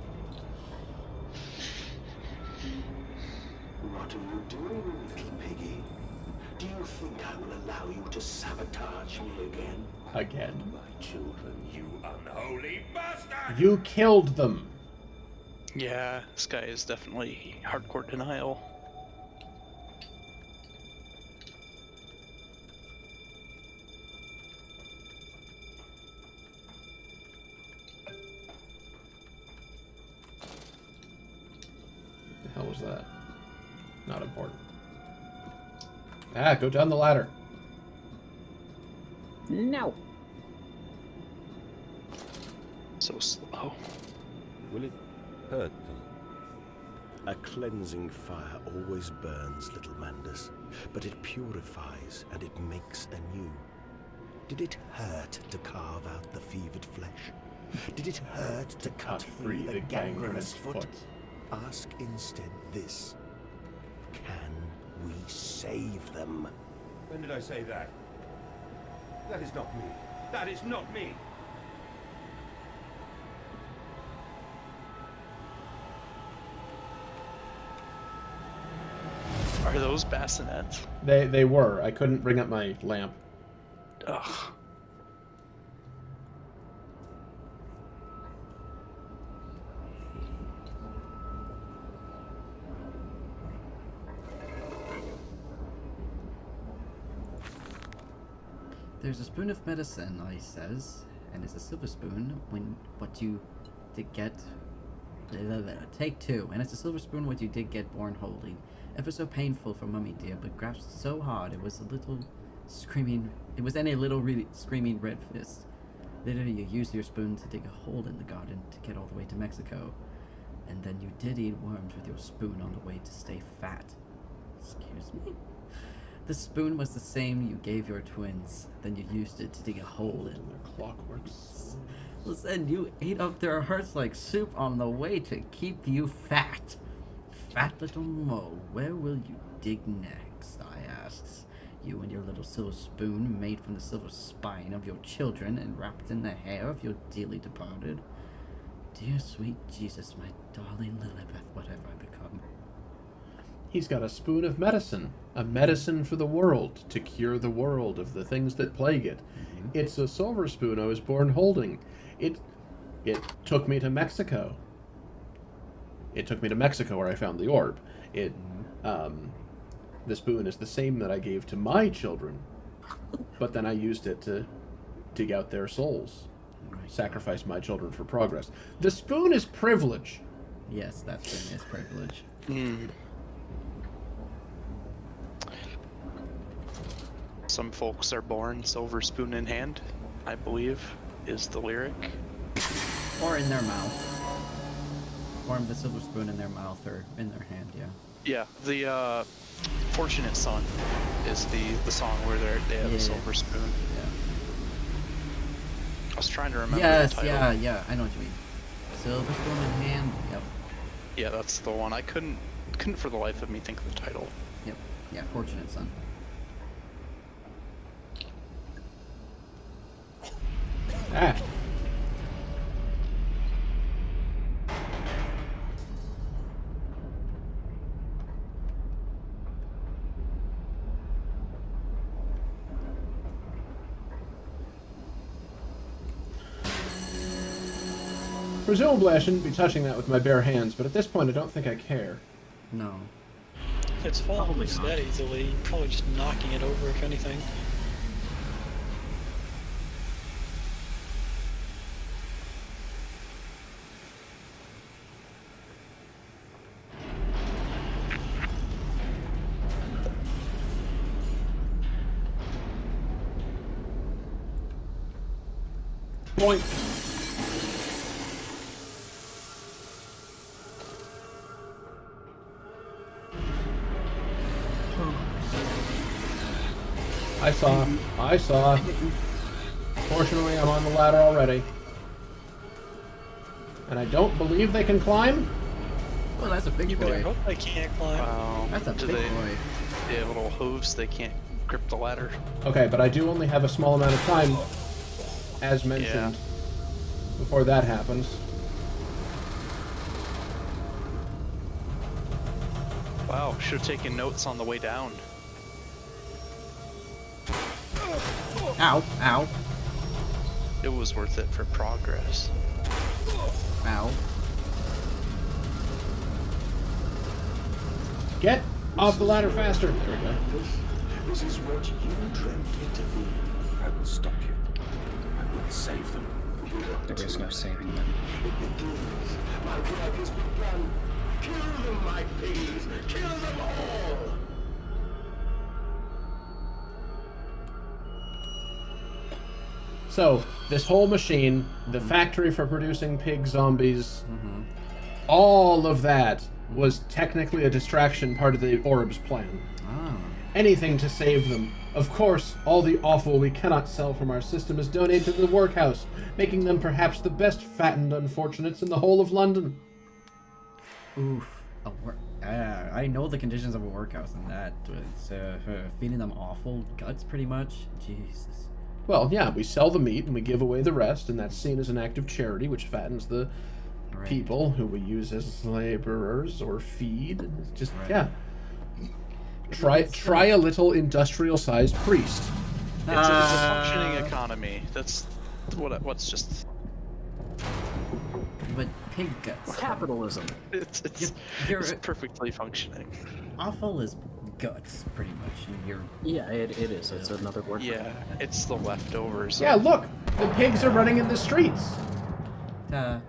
What are you doing, little piggy? Do you think I will allow you to sabotage me again? Again. My children, you unholy bastard! You killed them. Yeah, this guy is definitely hardcore denial. that? Not important. Ah, go down the ladder. No. So slow. Will it hurt them? A cleansing fire always burns, little Mandus, but it purifies and it makes anew. Did it hurt to carve out the fevered flesh? Did it hurt to cut free the gangrenous foot? Ask instead this. Can we save them? When did I say that? That is not me. That is not me. Are those bassinets? They were. I couldn't bring up my lamp. Ugh. There's a spoon of medicine, he says, and it's a silver spoon when what you did get. Take two, and it's a silver spoon what you did get born holding. Ever so painful for Mummy dear, but grasped so hard it was a little screaming. It was any little really screaming red fist. Later you used your spoon to dig a hole in the garden to get all the way to Mexico, and then you did eat worms with your spoon on the way to stay fat. Excuse me? The spoon was the same you gave your twins. Then you used it to dig a hole in Their clockwork. Listen, you ate up their hearts like soup on the way to keep you fat. Fat little Mo, where will you dig next? I asks. You and your little silver spoon made from the silver spine of your children and wrapped in the hair of your dearly departed. Dear sweet Jesus, my darling Lilibeth, what have I become? He's got a spoon of medicine. A medicine for the world, to cure the world of the things that plague it. Mm-hmm. It's a silver spoon I was born holding. It took me to Mexico. It took me to Mexico where I found the orb. The spoon is the same that I gave to my children, but then I used it to dig out their souls. Sacrifice my children for progress. The spoon is privilege. Yes, that thing is privilege. Some folks are born silver spoon in hand, I believe, is the lyric. Or in their mouth. Or the silver spoon in their mouth or in their hand, yeah. Yeah, the Fortunate Son is the song where they have a silver spoon. Yeah. I was trying to remember Yes, the title. yeah, I know what you mean. Silver spoon in hand, yep. Yeah, that's the one. I couldn't for the life of me think of the title. Yep, yeah, Fortunate Son. Ah. Presumably I shouldn't be touching that with my bare hands, but at this point I don't think I care. No. It's falling that easily. Probably just knocking it over, if anything. Point. I saw. Fortunately, I'm on the ladder already. And I don't believe they can climb? Well, that's a big You better boy. hope I can't climb. Wow. That's a big boy. They have little hooves, they can't grip the ladder. Okay, but I do only have a small amount of time, as mentioned, before that happens. Wow, should have taken notes on the way down. Ow, ow, It was worth it for progress. ow. Get off the ladder faster! There we go. This is what you dreamt it to be. I will stop you. I will save them. There is no saving them. My work has begun. Kill them, my piggies! Kill them all! So, this whole machine, the factory for producing pig zombies, all of that was technically a distraction part of the Orb's plan. Ah. Anything to save them. Of course, all the offal we cannot sell from our system is donated to the workhouse, making them perhaps the best fattened unfortunates in the whole of London. Oof. I know the conditions of a workhouse and that. It's feeding them awful guts, pretty much. Jesus. Well, yeah, we sell the meat and we give away the rest, and that's seen as an act of charity, which fattens the people who we use as laborers or feed. And it's just, yeah. Try a little industrial-sized priest. It's a functioning economy. That's what's just. But pig guts. Capitalism. It's perfectly functioning. Offal is guts, pretty much. And Yeah, it is. It's another word. Yeah, it's the leftovers. Yeah, look! The pigs are running in the streets!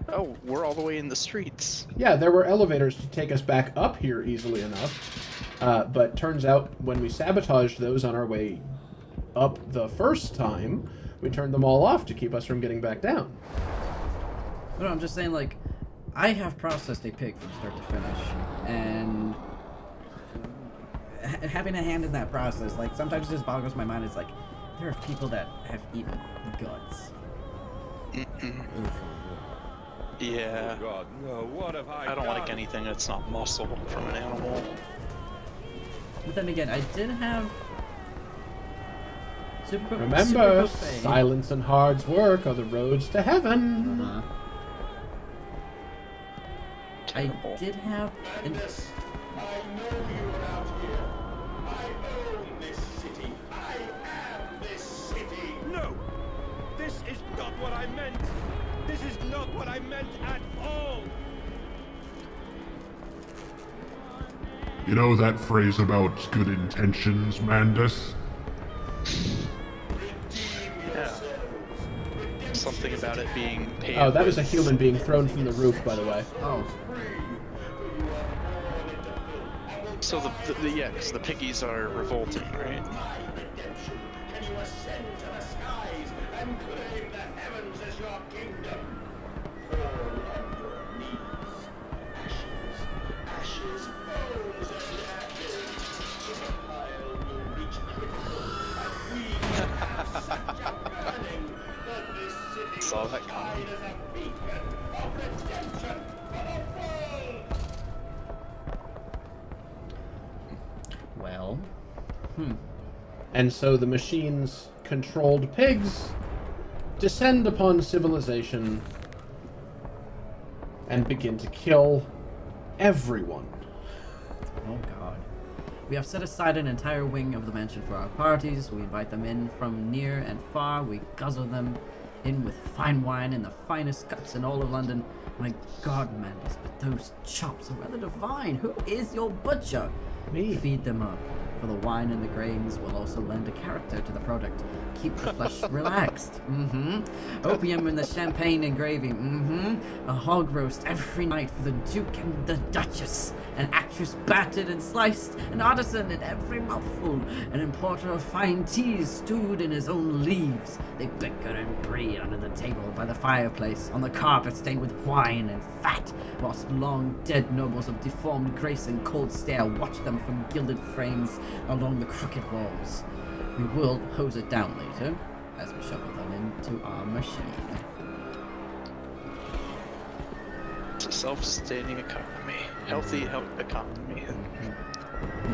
Oh, we're all the way in the streets. Yeah, there were elevators to take us back up here easily enough. But turns out when we sabotaged those on our way up the first time, we turned them all off to keep us from getting back down. No, I'm just saying, like, I have processed a pig from start to finish, and having a hand in that process, like, sometimes it just boggles my mind. It's like, there are people that have eaten guts. Yeah. Oh God, no! What have I don't done? like anything that's not muscle from an animal. But then again, I did have Remember, silence and hard work are the roads to heaven. I did have. I know you are out here. I own this city. I am this city. No! This is not what I meant! This is not what I meant at all! You know that phrase about good intentions, Mandus? Yeah. Something about it being paid. Oh, that was a human being thrown from the roof, by the way. Oh. So yeah, because the piggies are revolting, right? Can you ascend to the skies and claim the heavens as your kingdom? Fall on your knees. Ashes, bones, and ashes. The pile will reach critical, and we can set your burning. But this city Saw will that shine coming. as a beacon of redemption for the world. Well. And so the machines controlled pigs descend upon civilization and begin to kill everyone. Oh God. We have set aside an entire wing of the mansion for our parties. We invite them in from near and far. We guzzle them in with fine wine and the finest cuts in all of London. My God, Mandus, but those chops are rather divine. Who is your butcher? Me. Feed them up, for the wine and the grains will also lend a character to the product. Keep the flesh relaxed. Opium in the champagne and gravy. A hog roast every night for the Duke and the Duchess. An actress battered and sliced. An artisan in every mouthful. An importer of fine teas stewed in his own leaves. They bicker and breed under the table by the fireplace, on the carpet stained with wine and fat, whilst long dead nobles of deformed grace and cold stare watch them from gilded frames along the crooked walls. We will hose it down later, as we shuffle them into our machine. It's a self-sustaining economy. Healthy economy.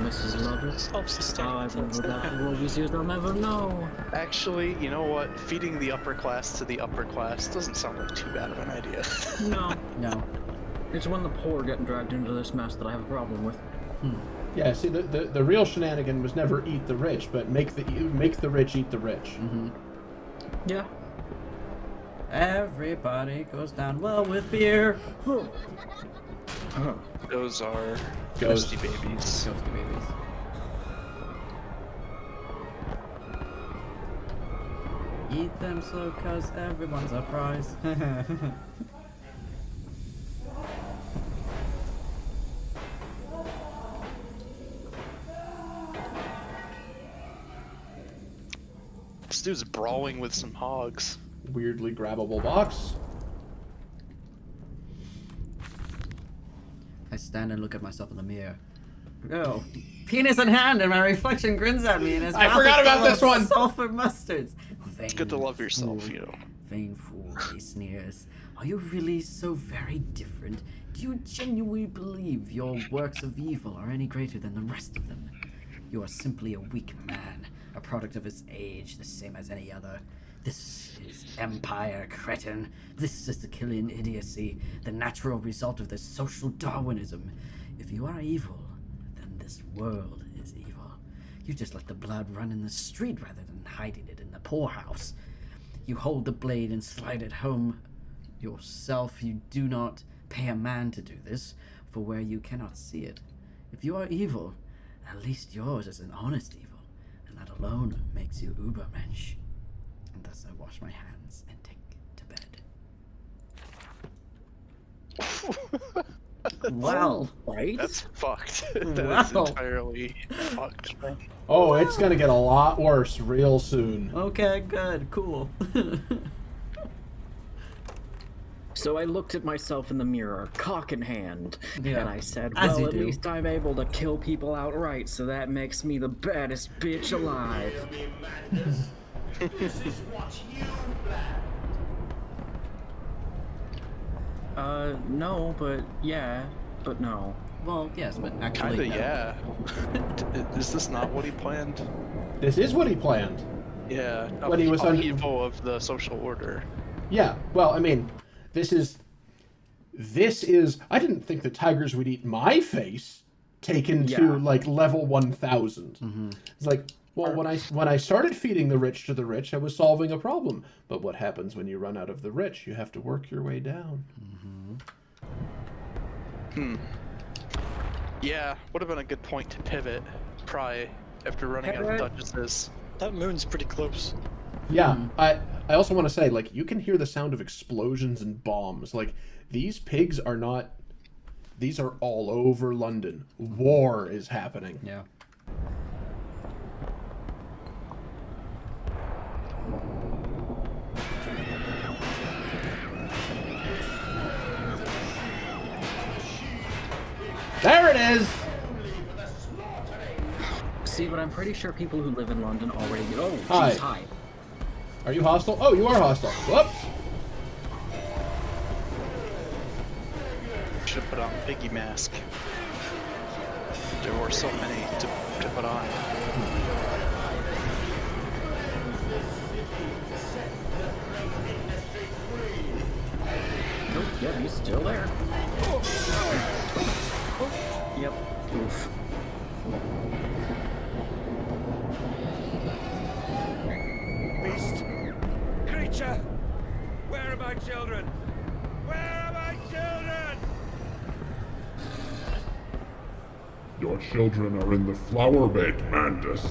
Mrs. Lovett, Self-sustaining. that always use, they'll never know. Actually, you know what? Feeding the upper class to the upper class doesn't sound like too bad of an idea. No. No. It's when the poor get dragged into this mess that I have a problem with. Yeah, see, the real shenanigan was never eat the rich, but make the rich eat the rich. Yeah. Everybody goes down well with beer. Those are Ghost. ghosty babies. Ghosty babies. Eat them slow, cause everyone's a prize. This dude's brawling with some hogs. Weirdly grabbable box. I stand and look at myself in the mirror. Oh, penis in hand, and my reflection grins at me, and his I mouth forgot is about full of this one. Sulfur mustards. It's good to love yourself, fool. you know. Vain fool, he sneers. Are you really so very different? Do you genuinely believe your works of evil are any greater than the rest of them? You are simply a weak man, a product of his age, the same as any other. This is empire, cretin. This is the killing idiocy, the natural result of this social Darwinism. If you are evil, then this world is evil. You just let the blood run in the street rather than hiding it in the poorhouse. You hold the blade and slide it home yourself. You do not pay a man to do this, for where you cannot see it. If you are evil, at least yours is an honest evil, and that alone makes you Ubermensch. And thus I wash my hands and take to bed. Well, right? That's fucked. That is Wow. entirely fucked. Oh, it's gonna get a lot worse real soon. Okay, good, cool. So I looked at myself in the mirror, cock in hand, Yeah, and I said, as well, you at do. least I'm able to kill people outright, so that makes me the baddest bitch alive. This is what you planned. No, but yeah, but no. Well, yes, but actually, Kinda, no. yeah. Is this not what he planned? This is what he planned. Yeah. When he was on- upheaval of the social order. Yeah, well, I mean, this is... I didn't think the tigers would eat my face, taken Yeah. to, like, level 1,000. Mm-hmm. It's like, well, when I started feeding the rich to the rich, I was solving a problem. But what happens when you run out of the rich? You have to work your way down. Yeah, would have been a good point to pivot, probably, after running out of duchesses. That moon's pretty close. Yeah, I also want to say, like, you can hear the sound of explosions and bombs. Like, these pigs are not... These are all over London. War is happening. Yeah. There it is! See, but I'm pretty sure people who live in London already. Oh, Hi. jeez, hi. Are you hostile? Oh, you are hostile. Whoops! Should have put on Piggy mask. There were so many to put on. Nope, yep, he's still there. Yep, oof. Beast! Creature! Where are my children? Where are my children? Your children are in the flower bed, Mandus.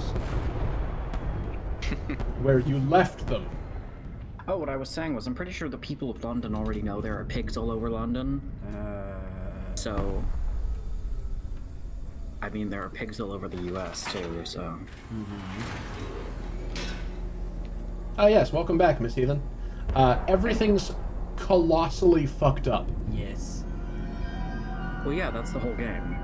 Where you left them. Oh, what I was saying was, I'm pretty sure the people of London already know there are pigs all over London. So, I mean, there are pigs all over the U.S. too. So, Ah, yes, welcome back, Miss Heathen. Everything's colossally fucked up. Yes. well, yeah, that's the whole game.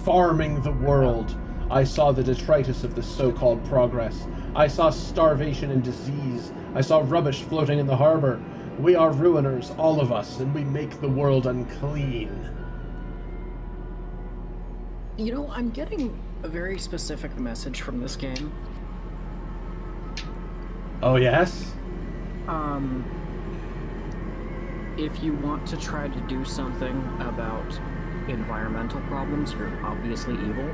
Farming the world. I saw the detritus of this so-called progress. I saw starvation and disease. I saw rubbish floating in the harbor. We are ruiners, all of us, and we make the world unclean. You know, I'm getting a very specific message from this game. Oh, yes? If you want to try to do something about environmental problems, you're obviously evil.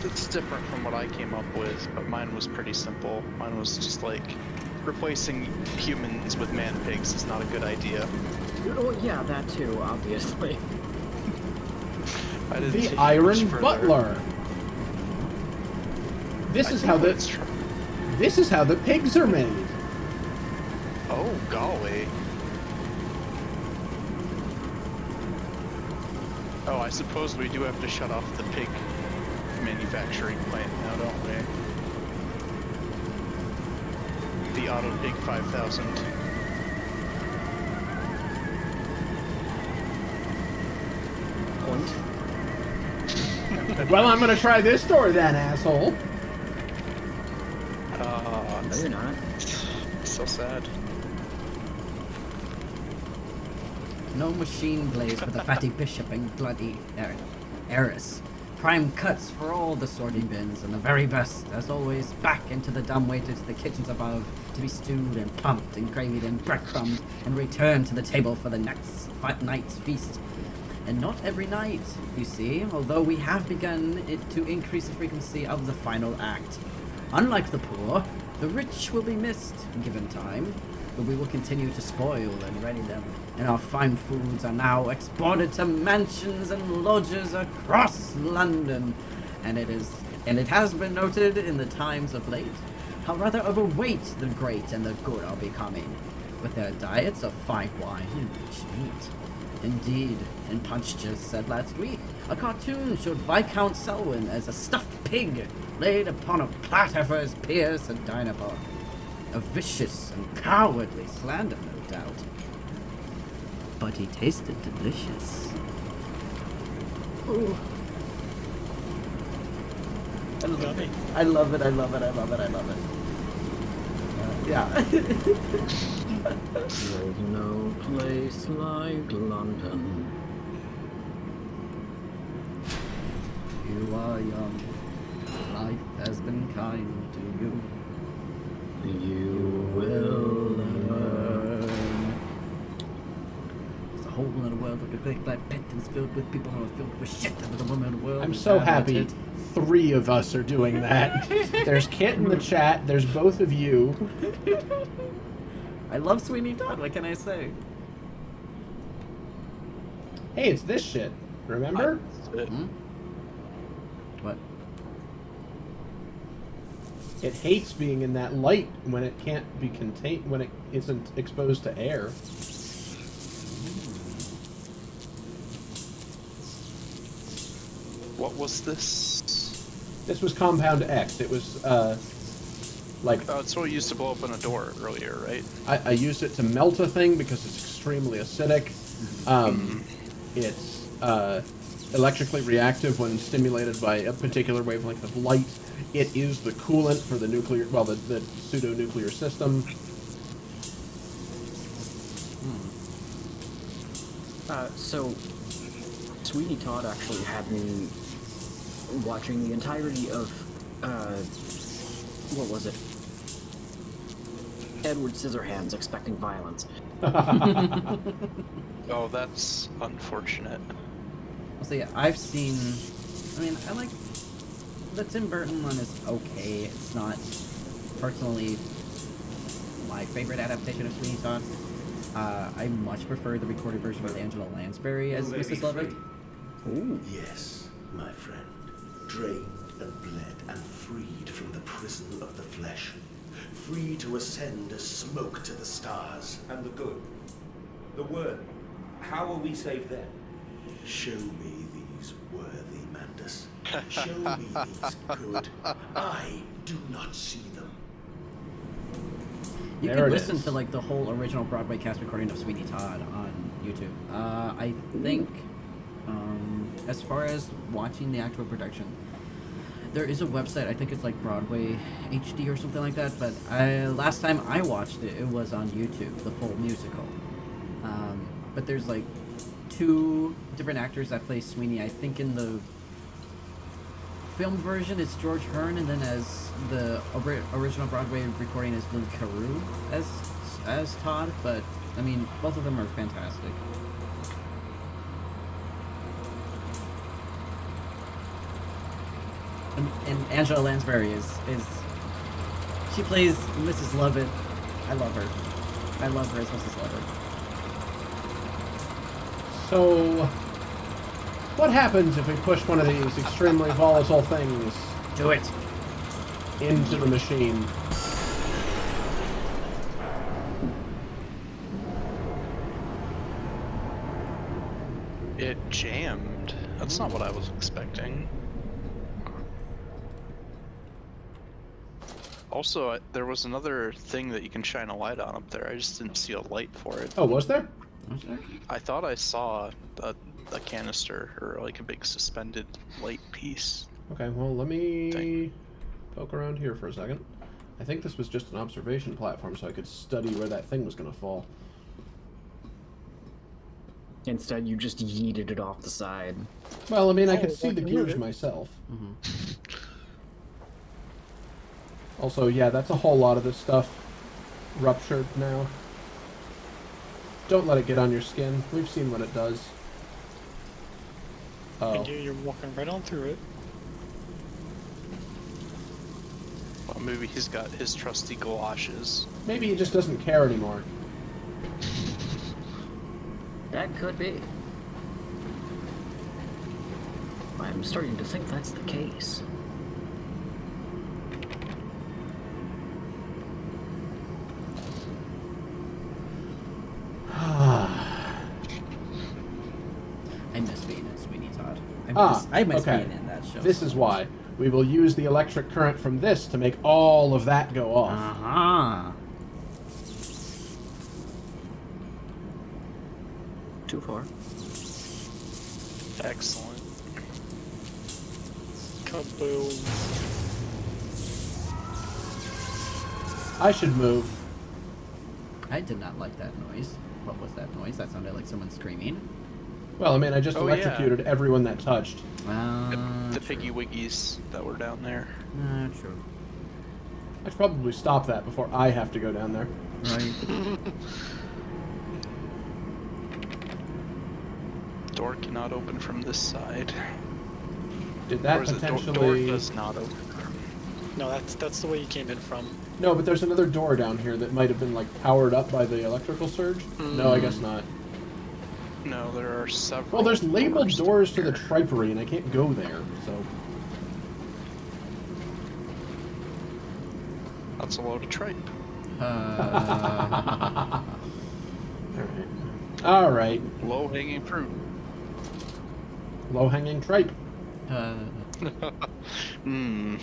That's different from what I came up with, but mine was pretty simple. Mine was just like, replacing humans with man-pigs is not a good idea. Oh, yeah, that too, obviously. I didn't The take it much Iron further. Butler. This I is think how that's the true. this is how the pigs are made. Oh, golly. Oh, I suppose we do have to shut off the pig manufacturing plant now, don't we? The Auto Pig 5000. Point. Well, I'm gonna try this door then, asshole. No, you're not. So sad. No machine blades for the fatty bishop and bloody heiress. Prime cuts for all the sorting bins, and the very best, as always, back into the dumb waiter to the kitchens above, to be stewed and pumped and gravied and breadcrumbed, and returned to the table for the next night's feast. And not every night, you see, although we have begun it to increase the frequency of the final act. Unlike the poor, the rich will be missed, given time, but we will continue to spoil and ready them, and our fine foods are now exported to mansions and lodges across London, and it has been noted in the times of late how rather overweight the great and the good are becoming, with their diets of fine wine and rich meat. Indeed, and Punch just said last week, a cartoon showed Viscount Selwyn as a stuffed pig laid upon a platter for his peers at Dinabog. A vicious and cowardly slander, no doubt. But he tasted delicious. Ooh. I love it. I love it. I love it. I love it. I love it. Yeah. There's no place like London. You are young. Life has been kind to you. You will learn. There's a hole in the world like a great black pit and it's filled with people who are filled with shit of the woman in the world. I'm so happy 3 of us are doing that. There's Kit in the chat, there's both of you. I love Sweeney Todd, what can I say? Hey, it's this shit. Remember? Hmm? What? It hates being in that light when it can't be contained, when it isn't exposed to air. What was this? This was Compound X. It was, like... Oh, it's what we used to blow open a door earlier, right? I used it to melt a thing because it's extremely acidic. It's electrically reactive when stimulated by a particular wavelength of light. It is the coolant for the nuclear, well, the pseudo-nuclear system. So, Sweeney Todd actually had me watching the entirety of, what was it? Edward Scissorhands, Expecting Violence. Oh, that's unfortunate. So yeah, I've seen, I mean, I like, the Tim Burton one is okay. It's not personally my favorite adaptation of Sweeney Todd. I much prefer the recorded version with Angela Lansbury as Mrs. Lovett. Ooh. Yes, my friend. Drained and bled and freed from the prison of the flesh. Free to ascend as smoke to the stars. And the good. The worthy. How will we save them? Show me these worthy, Mandus. Show me these good. I do not see them. You There can it listen is. to like the whole original Broadway cast recording of Sweeney Todd on YouTube. I think, as far as watching the actual production, there is a website. I think it's like Broadway HD or something like that. But last time I watched it, it was on YouTube, the full musical. But there's like 2 different actors that play Sweeney. I think in the film version it's George Hearn, and then as the original Broadway recording is Lou Carew as Todd. But I mean, both of them are fantastic. And Angela Lansbury is she plays Mrs. Lovett. I love her. I love her as Mrs. Lovett. So, what happens if we push one of these extremely volatile things Do it. into the machine? It jammed. end. That's not what I was expecting. Also, there was another thing that you can shine a light on up there. I just didn't see a light for it. Oh, was there? I thought I saw a canister or like a big suspended light piece. Okay, well, let me poke around here for a second. I think this was just an observation platform so I could study where that thing was going to fall. Instead, you just yeeted it off the side. Well, I mean, I Oh, could see I the can hear gears it. myself. Also, yeah, that's a whole lot of this stuff ruptured now. Don't let it get on your skin. We've seen what it does. Oh. And you're walking right on through it. Well, maybe he's got his trusty galoshes. Maybe he just doesn't care anymore. That could be. I'm starting to think that's the case. I miss being in Sweeney Todd. I miss okay. being in that show. This is why. We will use the electric current from this to make all of that go off. Uh-huh. Too far. Excellent. Kaboom. I should move. I did not like that noise. What was that noise? That sounded like someone screaming. Well, I mean, I just Oh, yeah. electrocuted everyone that touched. The piggy wiggies that were down there. True. I should probably stop that before I have to go down there. Right. Door cannot open from this side. Did that or is potentially... it door does not open? No, that's the way you came in from. No, but there's another door down here that might have been, like, powered up by the electrical surge? No, I guess not. No, there are several. Well, there's labeled doors to the here. tripery, and I can't go there, so... That's a load of tripe. Alright. Alright. Low-hanging fruit. Low-hanging tripe. Hmm.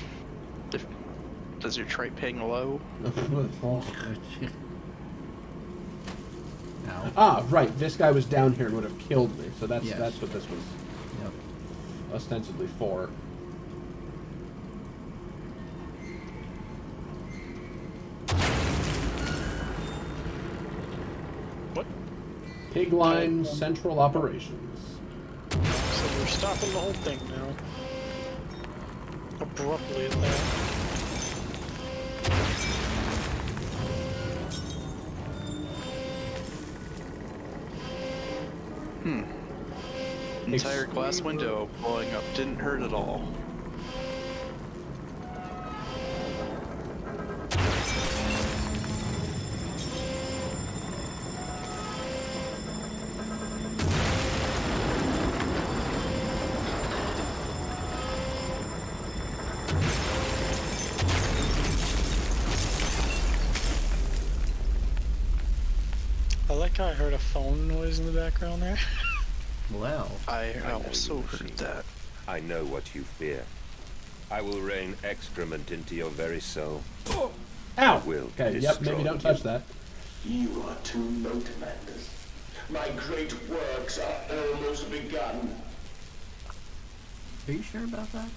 Does your tripe hang low? Ah, right. This guy was down here and would have killed me, so that's Yes. that's what this was ostensibly for. What? Pigline Central Operations. So we're stopping the whole thing now. Abruptly at that. Entire glass window blowing up didn't hurt at all. I like how I heard a phone noise in the background there. Well. I know also you heard see. that. I know what you fear. I will rain excrement into your very soul. Ow! Will Okay, yep, maybe destroy don't you. touch that. You are too low, Commanders. My great works are almost begun. Are you sure about that?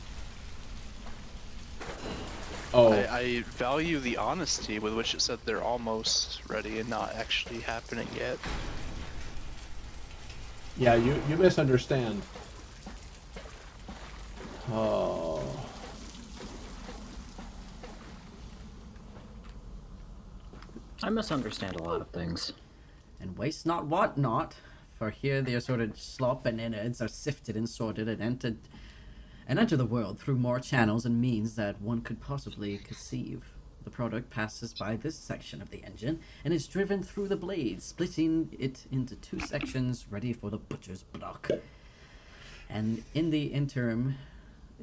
Oh, I value the honesty with which it said they're almost ready and not actually happening yet. yeah, you misunderstand. Oh. I misunderstand a lot of things. And waste not, want not, for here the assorted slop and innards are sifted and sorted and enter the world through more channels and means that one could possibly conceive. The product passes by this section of the engine and is driven through the blade, splitting it into two sections ready for the butcher's block. And in the interim,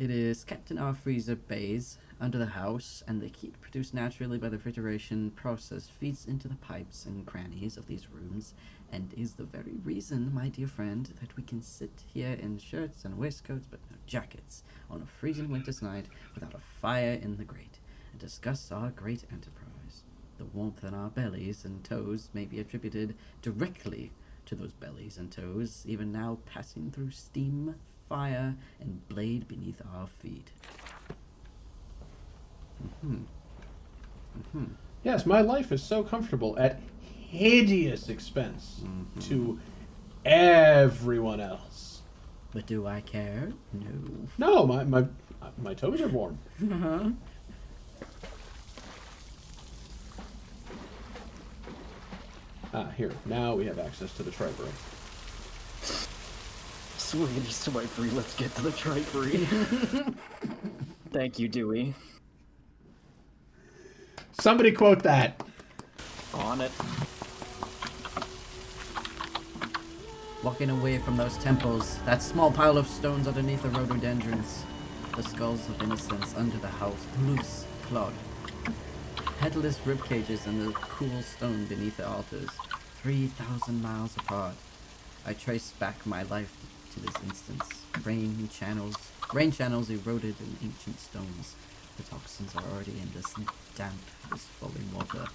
It is kept in our freezer bays under the house, and the heat produced naturally by the refrigeration process feeds into the pipes and crannies of these rooms, and is the very reason, my dear friend, that we can sit here in shirts and waistcoats but no jackets on a freezing winter's night without a fire in the grate, and discuss our great enterprise. The warmth in our bellies and toes may be attributed directly to those bellies and toes, even now passing through steam, fire, and blade beneath our feet. Yes, my life is so comfortable at hideous expense to everyone else. But do I care? No. No, my toes are warm. Here. Now we have access to the tripe room. Sweetie swipery, let's get to the tripery. Thank you, Dewey. Somebody quote that. On it. Walking away from those temples, that small pile of stones underneath the rhododendrons, the skulls of innocents under the house, loose, clawed. Headless rib cages and the cool stone beneath the altars, 3,000 miles apart. I trace back my life to this instance. Rain channels eroded in ancient stones. The toxins are already in this damp, this falling water.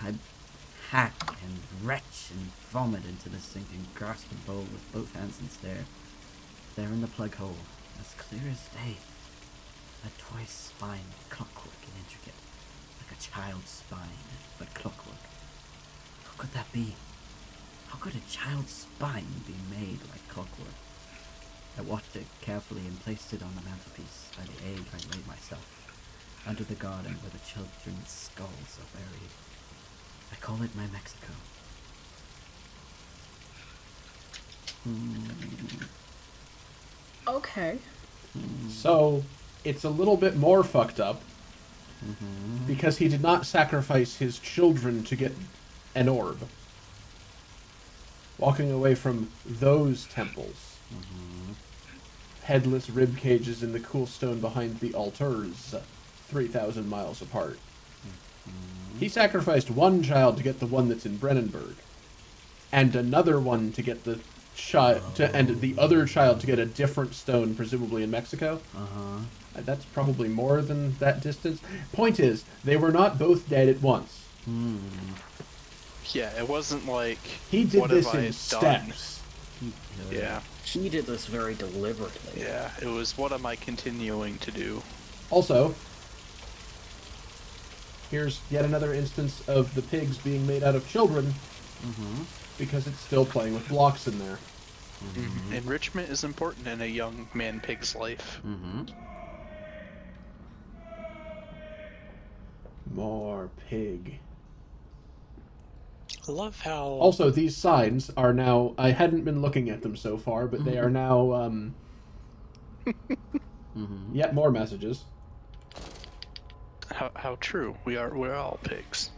I hack and retch and vomit into the sinking, grasp the bowl with both hands and stare. There in the plug hole, as clear as day, a toy spine, clockwork and intricate, like a child's spine, but clockwork. How could that be? How could a child's spine be made like clockwork? I watched it carefully and placed it on the mantelpiece by the egg I laid myself, under the garden where the children's skulls are buried. I call it my Mexico. Okay. So, it's a little bit more fucked up because he did not sacrifice his children to get an orb. Walking away from those temples. Headless rib cages in the cool stone behind the altars, 3,000 miles apart. He sacrificed one child to get the one that's in Brennenburg, and another one to get the and the other child to get a different stone, presumably in Mexico. That's probably more than that distance. Point is, they were not both dead at once. Yeah, it wasn't like He did what this have I in done? steps. Yeah. He did this very deliberately. Yeah, it was what am I continuing to do? Also, here's yet another instance of the pigs being made out of children, because it's still playing with blocks in there. Enrichment is important in a young man pig's life. More pig. I love how. Also, these signs are now... I hadn't been looking at them so far, but they are now... Yet more messages. How true. We're all pigs.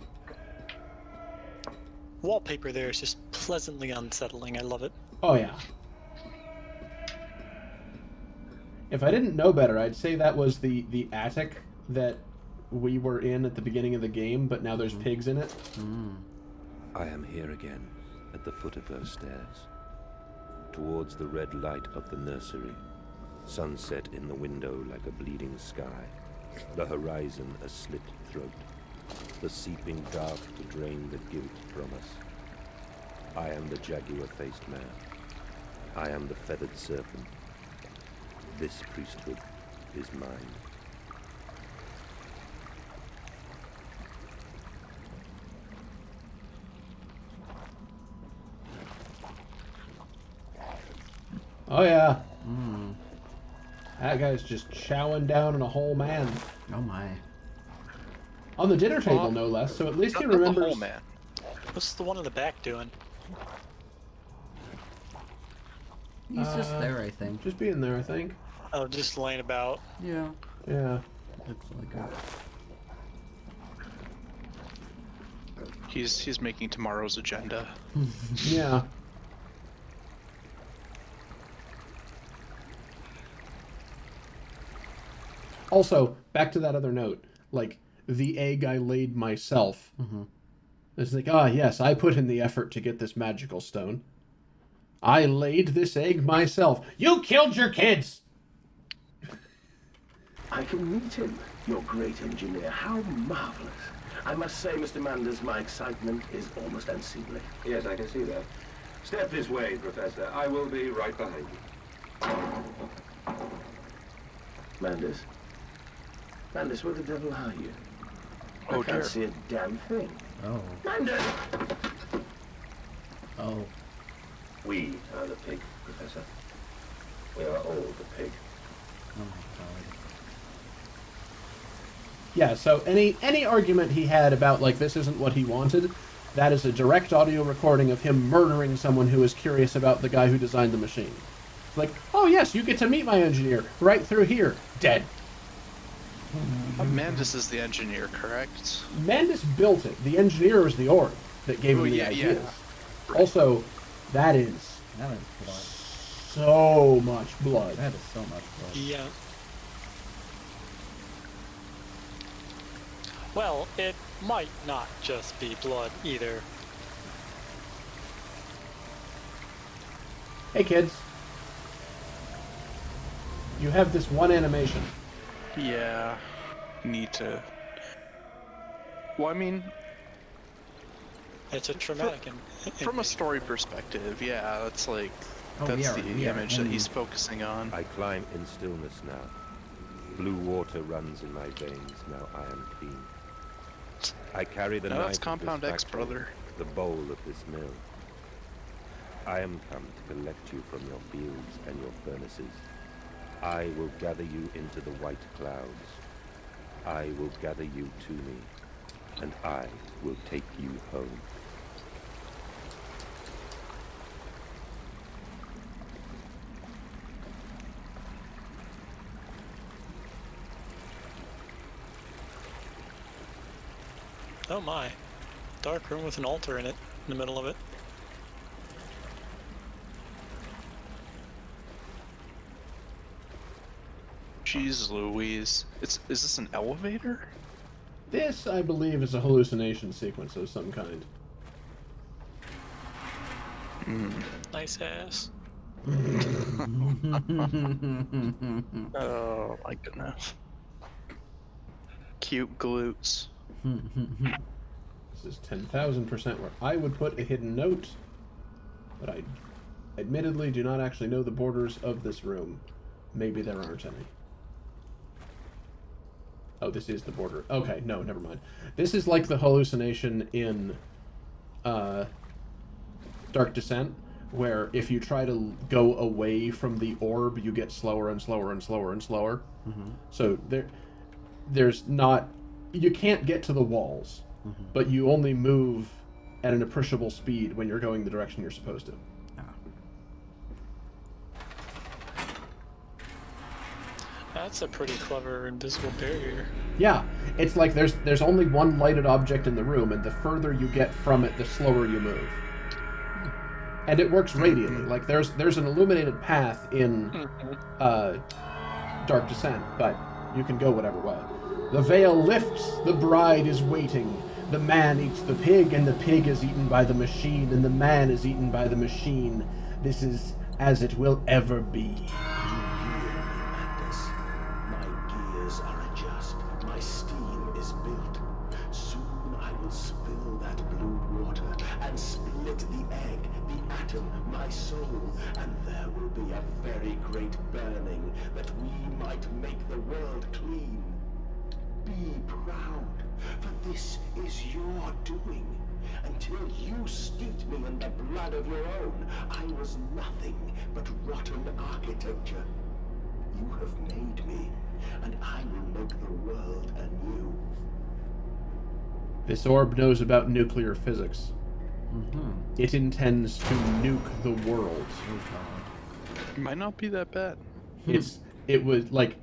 Wallpaper there is just pleasantly unsettling. I love it. Oh, yeah. If I didn't know better, I'd say that was the attic that we were in at the beginning of the game, but now there's pigs in it. I am here again, at the foot of those stairs, towards the red light of the nursery, sunset in the window like a bleeding sky, the horizon a slit throat, the seeping dark to drain the guilt from us. I am the jaguar-faced man. I am the feathered serpent. This priesthood is mine. Oh, yeah. That guy's just chowing down on a whole man. Oh, my. On the dinner table, no less, so at least he remembers... The whole man. What's the one in the back doing? He's just there, I think. Just being there, I think. Oh, just laying about. Yeah. Yeah. Looks like it. He's making tomorrow's agenda. Also, back to that other note, like, the egg I laid myself. Mm-hmm. It's like, ah, yes, I put in the effort to get this magical stone. I laid this egg myself. You killed your kids! I can meet him, your great engineer. How marvelous. I must say, Mr. Manders, my excitement is almost unseemly. Yes, I can see that. Step this way, Professor. I will be right behind you. Manders? Manders, where the devil are you? Oh, I can't dear. see a damn thing. Oh. Manders! Oh. We are the pig, Professor. We are all the pig. Oh my god. Yeah, so any argument he had about, like, this isn't what he wanted, that is a direct audio recording of him murdering someone who is curious about the guy who designed the machine. It's like, oh yes, you get to meet my engineer, right through here, dead. Mandus is the engineer, correct? Mandus built it. The engineer is the orb that gave him the ideas. Also, that is That is blood. so much blood. That is so much blood. Yeah. Well, it might not just be blood either. Hey kids, you have this one animation. Yeah. Need to... Well, I mean, It's a traumatic. from a story perspective, yeah, that's like... Oh, that's we the are image that in- he's focusing on. I climb in stillness now. Blue water runs in my veins, now I am clean. I carry the No, knife that's of Compound this X, factory, brother. the bowl of this mill. I am come to collect you from your fields and your furnaces. I will gather you into the white clouds. I will gather you to me, and I will take you home. Oh my. Dark room with an altar in it, in the middle of it. Jeez Louise. Is this an elevator? This, I believe, is a hallucination sequence of some kind. Nice ass. Oh my goodness. Cute glutes. This is 10,000% where I would put a hidden note, but I admittedly do not actually know the borders of this room. Maybe there aren't any. Oh, this is the border. Okay, no, never mind. This is like the hallucination in Dark Descent, where if you try to go away from the orb, you get slower and slower and slower and slower. Mm-hmm. So there's not... You can't get to the walls, but you only move at an appreciable speed when you're going the direction you're supposed to. That's a pretty clever invisible barrier. Yeah, it's like there's only one lighted object in the room, and the further you get from it, the slower you move. And it works radially. Like there's an illuminated path in Dark Descent, but you can go whatever way. The veil lifts, the bride is waiting. The man eats the pig, and the pig is eaten by the machine, and the man is eaten by the machine. This is as it will ever be. My gears are adjust. My steam is built. Soon I will spill that blue water and split the egg, the atom, my soul, and there will be a very great burning that we might make the world clean. Be proud, for this is your doing. Until you steeped me in the blood of your own, I was nothing but rotten architecture. You have made me, and I will make the world anew. This orb knows about nuclear physics. It intends to nuke the world. Might not be that bad. It was like,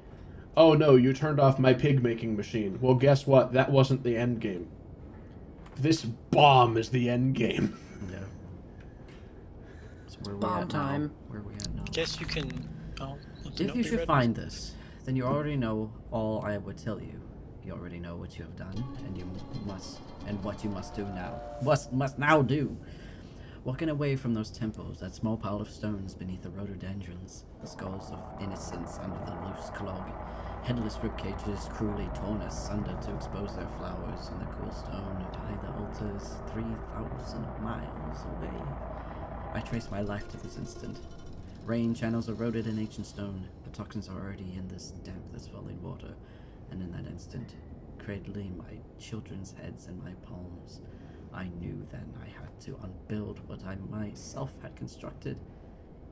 oh no, you turned off my pig making machine. Well, guess what? That wasn't the end game. This bomb is the end game. Yeah. So where Bomb we at time. now? Where are we at now? Guess you can. Oh, If you should find this, then you already know all I would tell you. You already know what you have done, and what you must do now. Must now do. Walking away from those temples, that small pile of stones beneath the rhododendrons, the skulls of innocents under the loose clog, headless ribcages cruelly torn asunder to expose their flowers, and the cool stone behind the altars 3,000 miles away. I trace my life to this instant. Rain channels eroded in ancient stone. The toxins are already in this damp, this falling water, and in that instant, cradling my children's heads in my palms, I knew then I had to unbuild what I myself had constructed,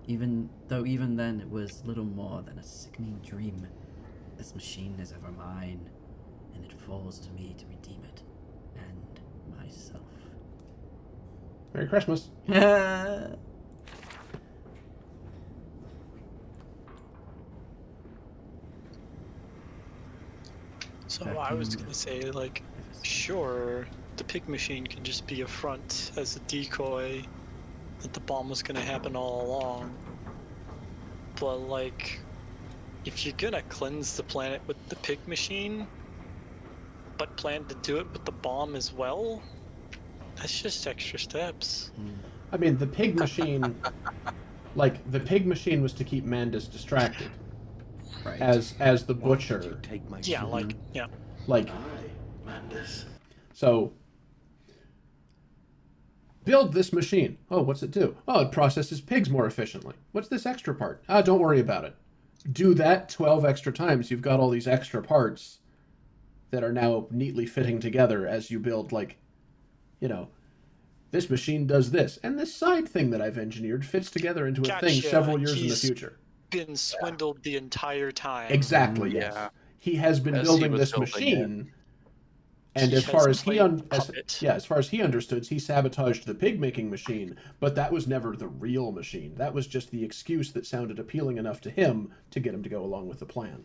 even then it was little more than a sickening dream. This machine is ever mine, and it falls to me to redeem it, and myself. Merry Christmas. So I was gonna say, like, sure, the pig machine can just be a front as a decoy that the bomb was gonna happen all along. But like, if you're gonna cleanse the planet with the pig machine, but plan to do it with the bomb as well, that's just extra steps. I mean, the pig machine, like, the pig machine was to keep Mandus distracted. Right. As the butcher. Yeah, like, yeah. Like, so, build this machine. Oh, what's it do? Oh, it processes pigs more efficiently. What's this extra part? Ah, don't worry about it. Do that 12 extra times. You've got all these extra parts that are now neatly fitting together as you build, like, you know, this machine does this. And this side thing that I've engineered fits together into a thing several years in the future. Been swindled the entire time. Exactly, yes. Yeah. He has been building this machine, and as far as he understood, he sabotaged the pig-making machine, but that was never the real machine. That was just the excuse that sounded appealing enough to him to get him to go along with the plan.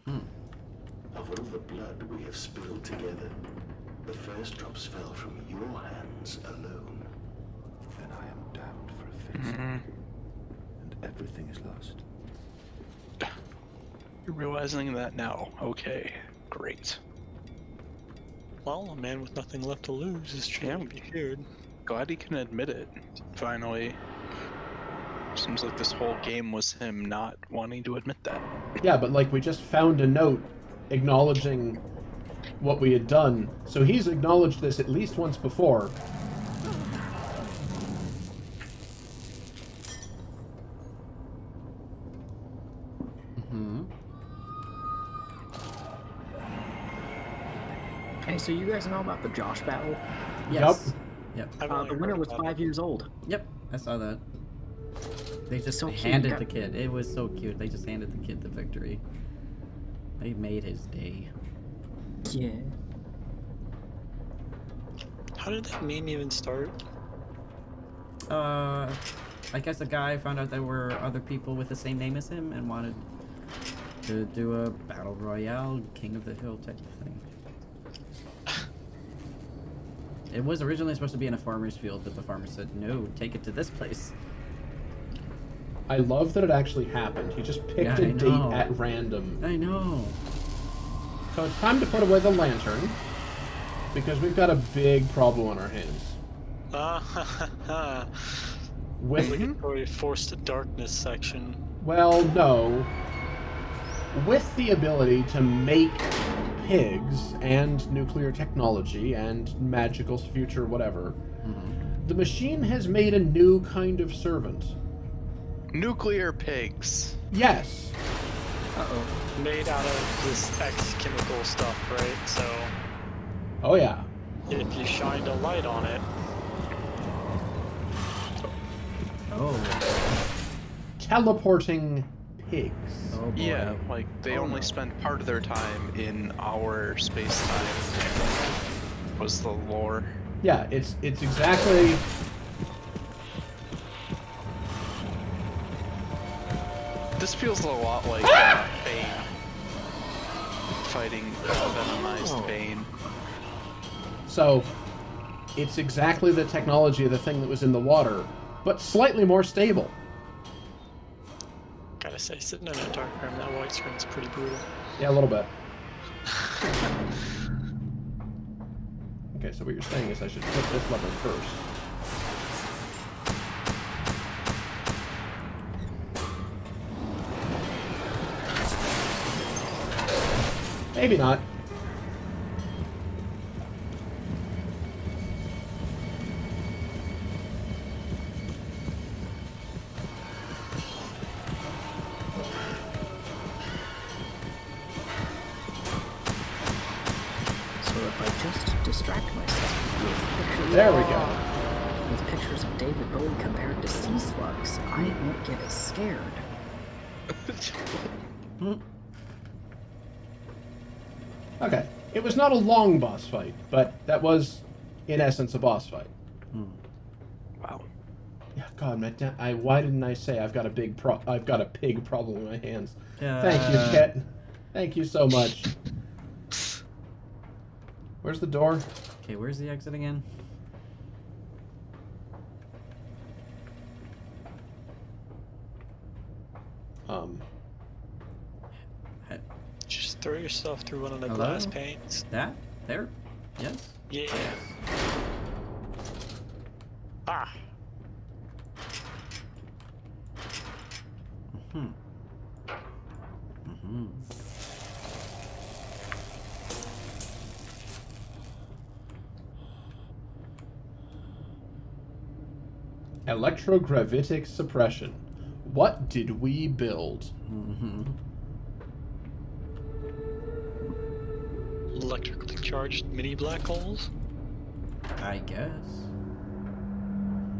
Of all the blood we have spilled together, the first drops fell from your hands alone. Then I am damned for a fix, and everything is lost. You're realizing that now. Okay, great. Well, a man with nothing left to lose is trying to be feared. Glad he can admit it, finally. Seems like this whole game was him not wanting to admit that. Yeah, but like, we just found a note acknowledging what we had done, so he's acknowledged this at least once before. Hey, so you guys know about the Josh battle? Yes. Yep. The winner was 5 years old. Yep, I saw that. They just So handed cute. the kid. It was so cute. They just handed the kid the victory. They made his day. Yeah. How did that meme even start? I guess a guy found out there were other people with the same name as him and wanted to do a battle royale, King of the Hill type of thing. It was originally supposed to be in a farmer's field, but the farmer said, no, take it to this place. I love that it actually happened. He just picked a date at random. I know. So it's time to put away the lantern, because we've got a big problem on our hands. With Obligatory forced darkness section. Well, no. With the ability to make pigs and nuclear technology and magical future whatever, the machine has made a new kind of servant. Nuclear pigs. Yes. Uh-oh. Made out of this X chemical stuff, right? So... Oh, yeah. if you shined a light on it... Oh. Teleporting pigs. Oh, boy. Yeah, like, they only spend part of their time in our space-time, was the lore. Yeah, it's exactly... This feels a lot like Bane. Fighting venomized Bane. So, it's exactly the technology of the thing that was in the water, but slightly more stable. gotta say, sitting in a dark room, that white screen's pretty brutal. Yeah, a little bit. Okay, so what you're saying is I should flip this lever first. Maybe not. So if I just distract myself with pictures, There we go. with pictures of David Bowie compared to sea slugs, I won't get as scared. Okay. It was not a long boss fight, but that was, in essence, a boss fight. Wow. Yeah, God, why didn't I say I've got a pig problem in my hands? Thank you, Chet. Thank you so much. Where's the door? Okay, where's the exit again? Just throw yourself through one of the Hello? glass panes. That? There? Yes? Yeah. Ah. Electrogravitic suppression. What did we build? Electrically charged mini black holes? I guess.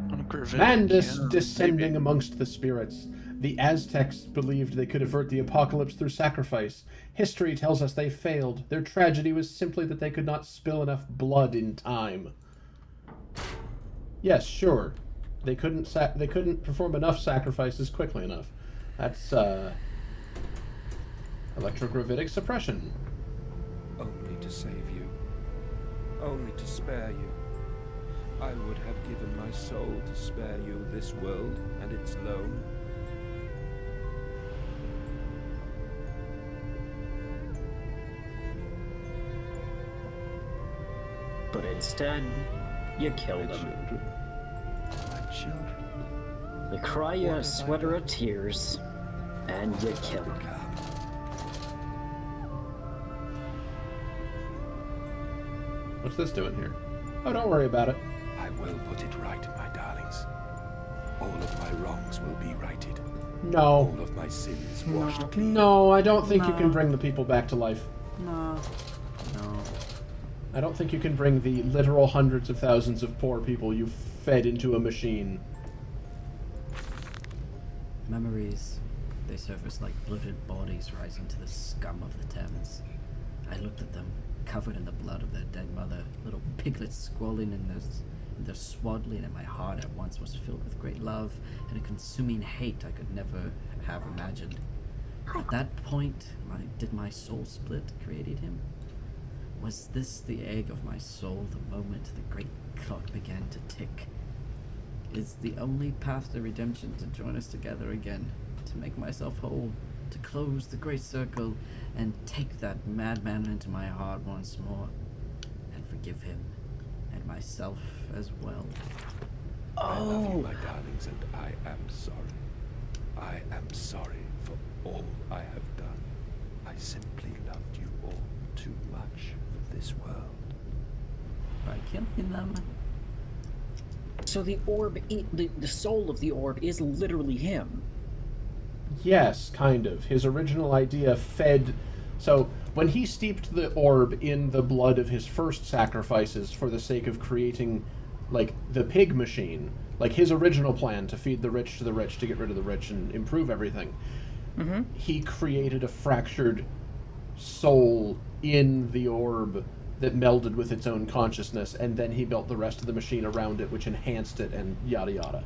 Mandus descending amongst the spirits. The Aztecs believed they could avert the apocalypse through sacrifice. History tells us they failed. Their tragedy was simply that they could not spill enough blood in time. Yes, sure. They couldn't perform enough sacrifices quickly enough. That's electrogravitic suppression. Only to save you. Only to spare you. I would have given my soul to spare you this world and its loan. But instead, you killed My him. children. My children. You cry you a sweater of tears, and you kill him. What's this doing here? Oh, don't worry about it. I will put it right, my darlings. All of my wrongs will be righted. No. All of my sins washed clean. No, I don't think you can bring the people back to life. No. No. I don't think you can bring the literal hundreds of thousands of poor people you fed into a machine. Memories. They surface like bloated bodies rising to the scum of the Thames. I looked at them, covered in the blood of their dead mother, little piglets squalling in their swaddling, and my heart at once was filled with great love and a consuming hate I could never have imagined. At that point, did my soul split, creating him? Was this the egg of my soul the moment the great clock began to tick? Is the only path to redemption to join us together again, to make myself whole, to close the great circle, and take that madman into my heart once more, and forgive him, and myself as well. I love you, my darlings, and I am sorry. I am sorry for all I have done. I simply loved you all too much for this world. By killing them. So the orb, the soul of the orb is literally him. Yes, kind of. His original idea fed... So, when he steeped the orb in the blood of his first sacrifices for the sake of creating, like, the pig machine, like his original plan to feed the rich to the rich, to get rid of the rich and improve everything, he created a fractured soul in the orb that melded with its own consciousness, and then he built the rest of the machine around it, which enhanced it, and yada yada.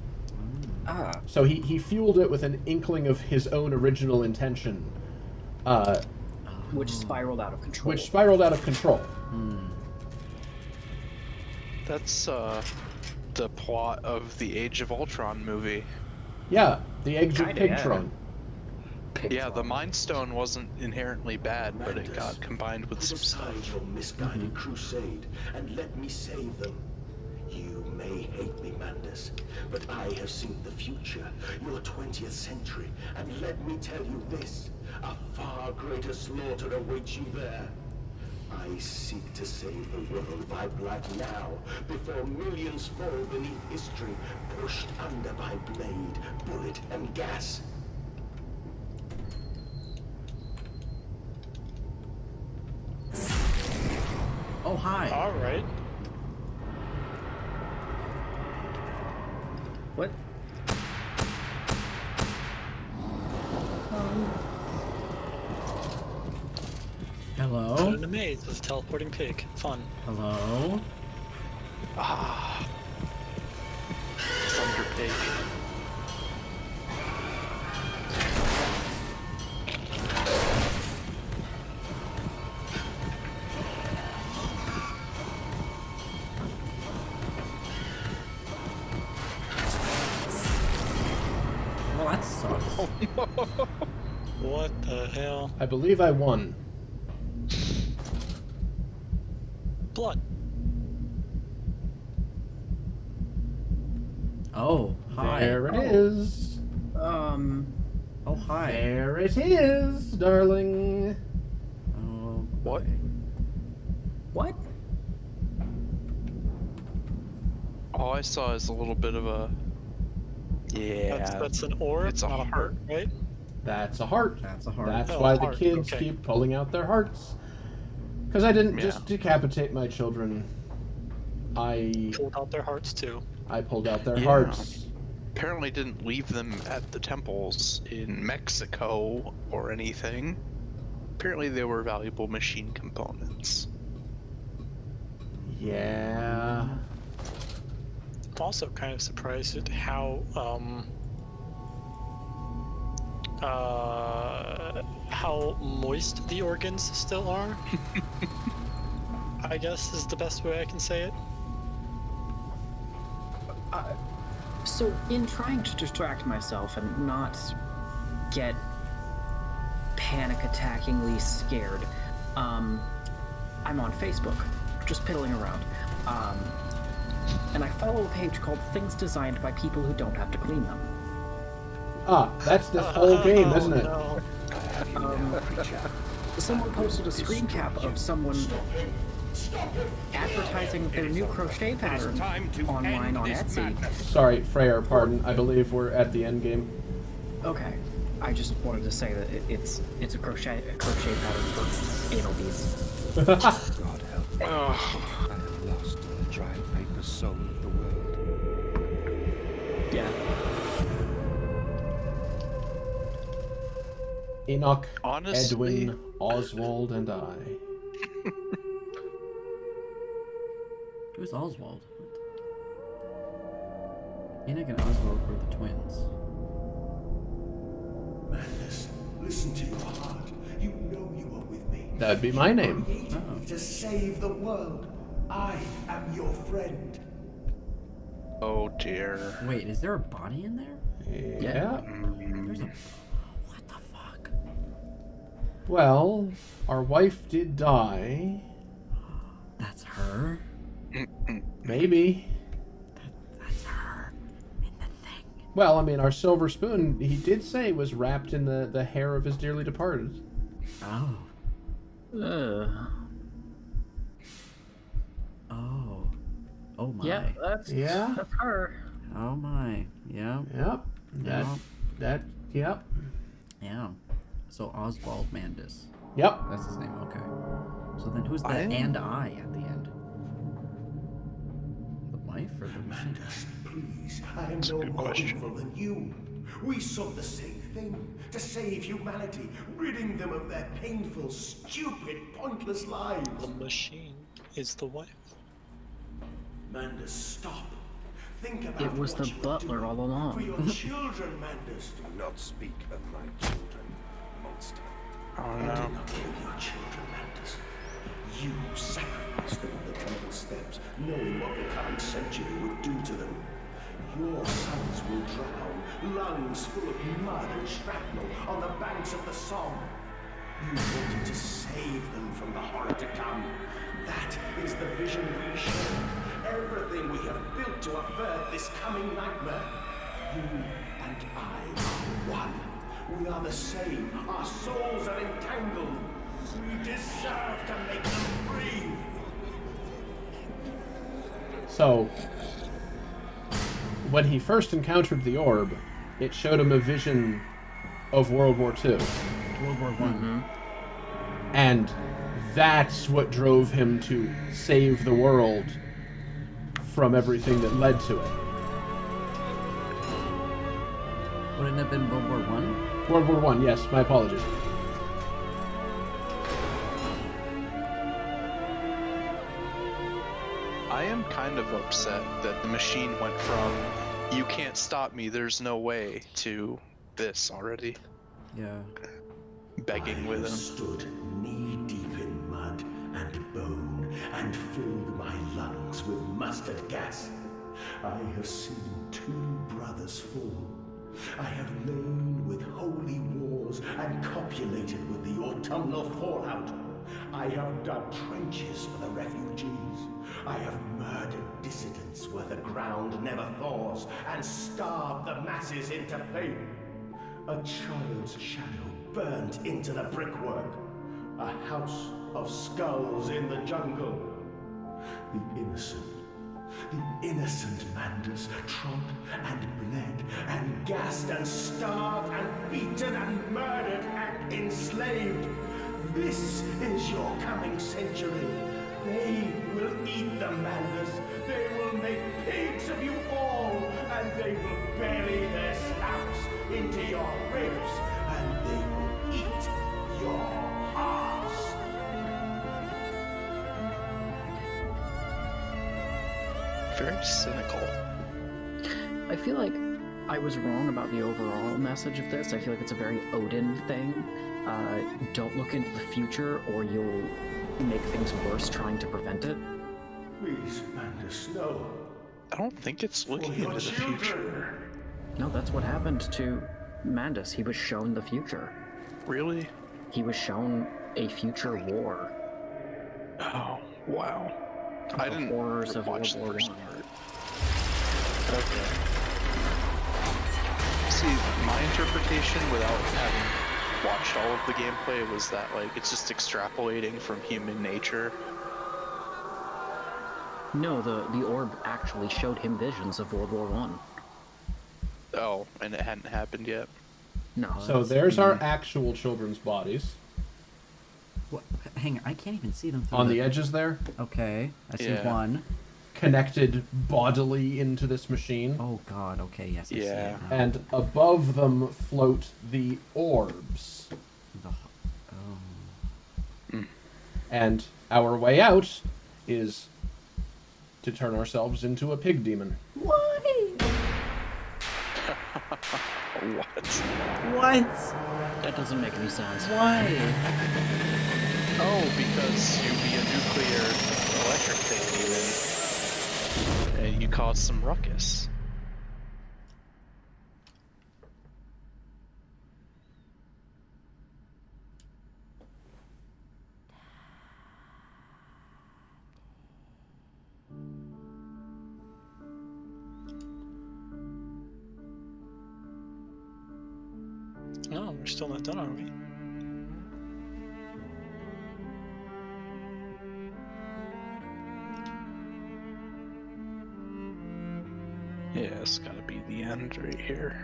So he fueled it with an inkling of his own original intention, which spiraled out of control. That's the plot of the Age of Ultron movie. Yeah, the Age of Kinda, Pigtron. Yeah, the Mind Stone wasn't inherently bad, but it got combined with put some aside stuff. your misguided crusade and let me save them. You may hate me, Mandus, but I have seen the future, your 20th century, and let me tell you this, a far greater slaughter awaits you there. I seek to save the world by blood now, before millions fall beneath history, pushed under by blade, bullet, and gas. Oh, hi. All right. What? Hello? Put in a maze with a teleporting pig. Fun. Hello? Thunder Pig. Well, that sucks. What the hell? I believe I won. Blood. Oh, hi. There it is. Oh, hi. There it is, darling. Oh, What? boy. What? All I saw is a little bit of a... Yeah. That's an orb, It's a not a heart, right? That's a heart. That's a heart. That's Oh, why the heart, kids okay. keep pulling out their hearts. Because I didn't Yeah. just decapitate my children. I Pulled out their hearts too. pulled out their Yeah. hearts. Apparently didn't leave them at the temples in Mexico or anything. Apparently they were valuable machine components. Yeah. I'm also kind of surprised at how moist the organs still are. I guess is the best way I can say it. So, in trying to distract myself and not get panic attackingly scared, I'm on Facebook, just piddling around. And I follow a page called Things Designed by People Who Don't Have to Clean Them. Ah, that's this whole game, isn't it? No. Someone posted a screen cap of someone advertising their new crochet pattern online on Etsy. Sorry, Freyr, pardon. I believe we're at the end game. Okay, I just wanted to say that it's a crochet pattern for anal beads. God help me. I have lost the dry paper soul of the world. Yeah. Enoch, Honestly- Edwin, Oswald, and I. Who's Oswald? Enoch and Oswald were the twins. Madness, listen to your heart. You know you are with me. That'd be my name. Created me to save the world. I am your friend. Oh dear. Wait, is there a body in there? Yeah. There's a... What the fuck? Well, our wife did die. That's her? Maybe. That's her in the thing. Well, I mean, our silver spoon, he did say, was wrapped in the hair of his dearly departed. Oh. Ugh. Oh. Oh my. Yeah, that's her. Oh my. Yeah. Yep. Yep. Yeah. So Oswald Mandus. Yep. That's his name. Okay. So then who's the I- and I at the end? The wife or the machine? Mandus, please, I am That's a no good more question. evil than you. We sought the same thing, to save humanity, ridding them of their painful, stupid, pointless lives. The machine is the wife. Mandus, stop. Think about It was what the you are butler doing all along. For your children, Mandus. Do not speak of my children, monster. Oh I did no. not kill your children, Mandus. You sacrificed them on the temple steps, knowing what the current century would do to them. Your sons will drown lungs full of mud and shrapnel on the banks of the Somme. You wanted to save them from the horror to come. That is the vision we share. Everything we have built to avert this coming nightmare. You and I are one. We are the same. Our souls are entangled. We deserve to make them free. So, when he first encountered the orb, it showed him a vision of World War II. World War One. And that's what drove him to save the world from everything that led to it. Wouldn't it have been World War One? World War One, yes, my apologies. I am kind of upset that the machine went from "you can't stop me, there's no way" to this already. Yeah. Begging with him. Stood knee-deep in mud and bone and filled my lungs with mustard gas. I have seen 2 brothers fall. I have lain with holy wars and copulated with the autumnal fallout. I have dug trenches for the refugees. I have murdered dissidents where the ground never thaws and starved the masses into pain. A child's shadow burned into the brickwork. A house of skulls in the jungle. The innocent Manders trod and bled and gassed and starved and beaten and murdered and enslaved. This is your coming century. They will eat the Manders. They will make pigs of you all, and they will bury their snouts into your ribs, and they will eat your hearts. Very cynical. I feel like I was wrong about the overall message of this. I feel like it's a very Odin thing. Don't look into the future or you'll make things worse trying to prevent it. Please, Manders, no. I don't think it's looking into the future. No, that's what happened to Mandus. He was shown the future. Really? He was shown a future war. Oh, wow. I didn't horrors of watch the World War first I. part. Okay. See, my interpretation without having watched all of the gameplay was that, like, it's just extrapolating from human nature. No, the orb actually showed him visions of World War One. Oh, and it hadn't happened yet? No. So there's our actual children's bodies. What? Hang on, I can't even see them through On the edges there. Okay, I see Yeah. one. Connected bodily into this machine. Oh god, okay, yes, I see Yeah. it now. And above them float the orbs. The, oh. And our way out is to turn ourselves into a pig demon. Why? What? What? That doesn't make any sense. Why? Oh, because you be a nuclear electric thing demon, and you cause some ruckus. No, we're still not done, are we? Yeah, it's gotta be the end right here.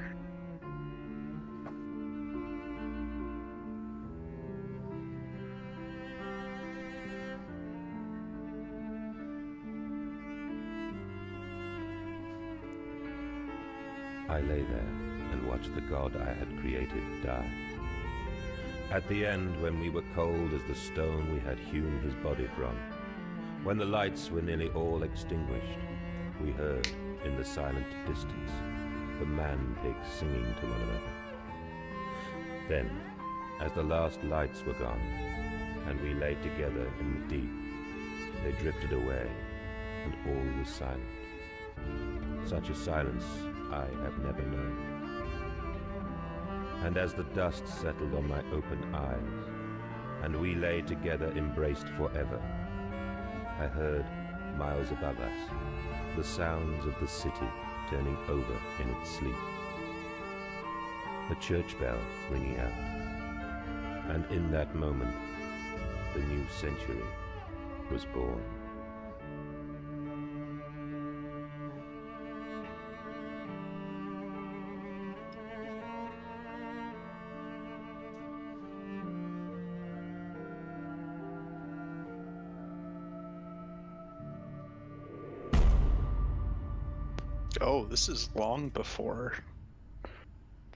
I lay there and watched the god I had created die. At the end, when we were cold as the stone we had hewn his body from, when the lights were nearly all extinguished, we heard, in the silent distance, the man-pigs singing to one another. Then, as the last lights were gone, and we lay together in the deep, they drifted away, and all was silent. Such a silence I have never known. And as the dust settled on my open eyes, and we lay together embraced forever, I heard, miles above us, the sounds of the city turning over in its sleep. A church bell ringing out. And in that moment, the new century was born. Oh, this is long before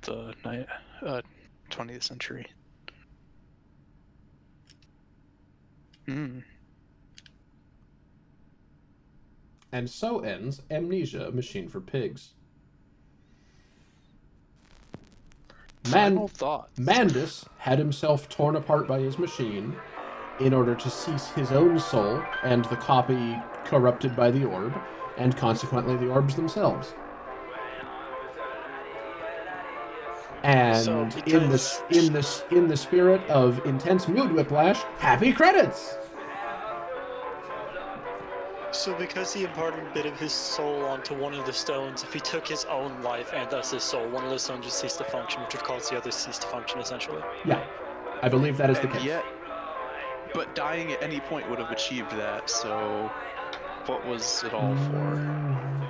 the 20th century. Hmm. And so ends Amnesia, a Machine for Pigs. Final thoughts. Mandus had himself torn apart by his machine in order to cease his own soul and the copy corrupted by the orb, and consequently the orbs themselves. And So in the spirit of intense mood whiplash, happy credits. So because he imparted a bit of his soul onto one of the stones, if he took his own life and thus his soul, one of the stones would cease to function, which would cause the other cease to function, essentially. Yeah, I believe that is the And case. yet, but dying at any point would have achieved that. So, what was it all for?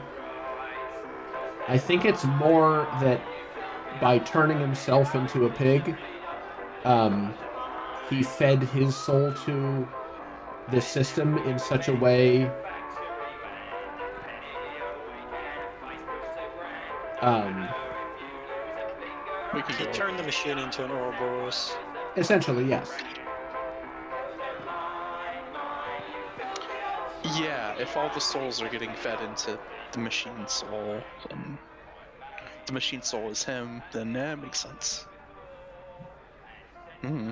I think it's more that by turning himself into a pig, he fed his soul to the system in such a way He turned the machine into an Ouroboros. essentially, yes. Yeah, if all the souls are getting fed into the machine soul, and the machine soul is him, then that makes sense. Hmm.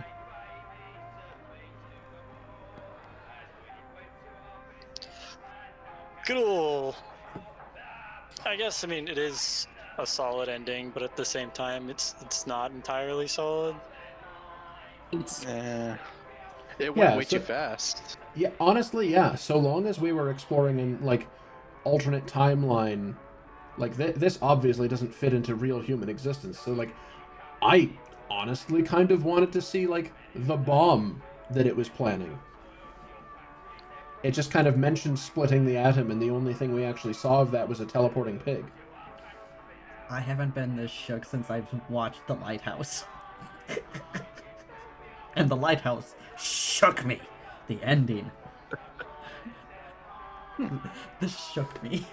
Cool. I guess, I mean, it is a solid ending, but at the same time, it's not entirely solid. It went Yeah, way so- too fast. Yeah, honestly, yeah. So long as we were exploring in, like, alternate timeline, like, this obviously doesn't fit into real human existence. So, like, I honestly kind of wanted to see, like, the bomb that it was planning. It just kind of mentioned splitting the atom, and the only thing we actually saw of that was a teleporting pig. I haven't been this shook since I've watched The Lighthouse. And The Lighthouse shook me. The ending. This shook me.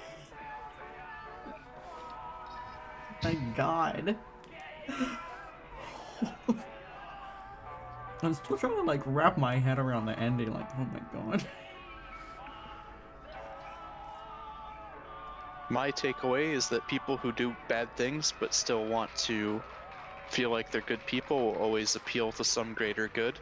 Thank God. I'm still trying to, like, wrap my head around the ending, like, oh my God. My takeaway is that people who do bad things but still want to feel like they're good people will always appeal to some greater good,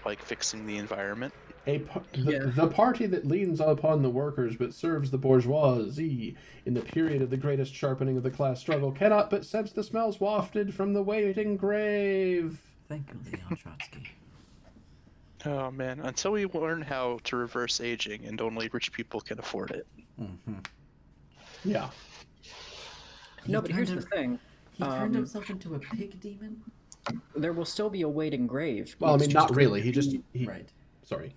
like fixing the environment. The party that leans upon the workers but serves the bourgeoisie in the period of the greatest sharpening of the class struggle cannot but sense the smells wafted from the waiting grave. Thank you, Leon Trotsky. Oh man, until we learn how to reverse aging and only rich people can afford it. Mm-hmm. Yeah. No, but here's the thing. He turned himself into a pig demon? There will still be a waiting grave. Well, I It's mean, just not really. going to be- Right. Sorry.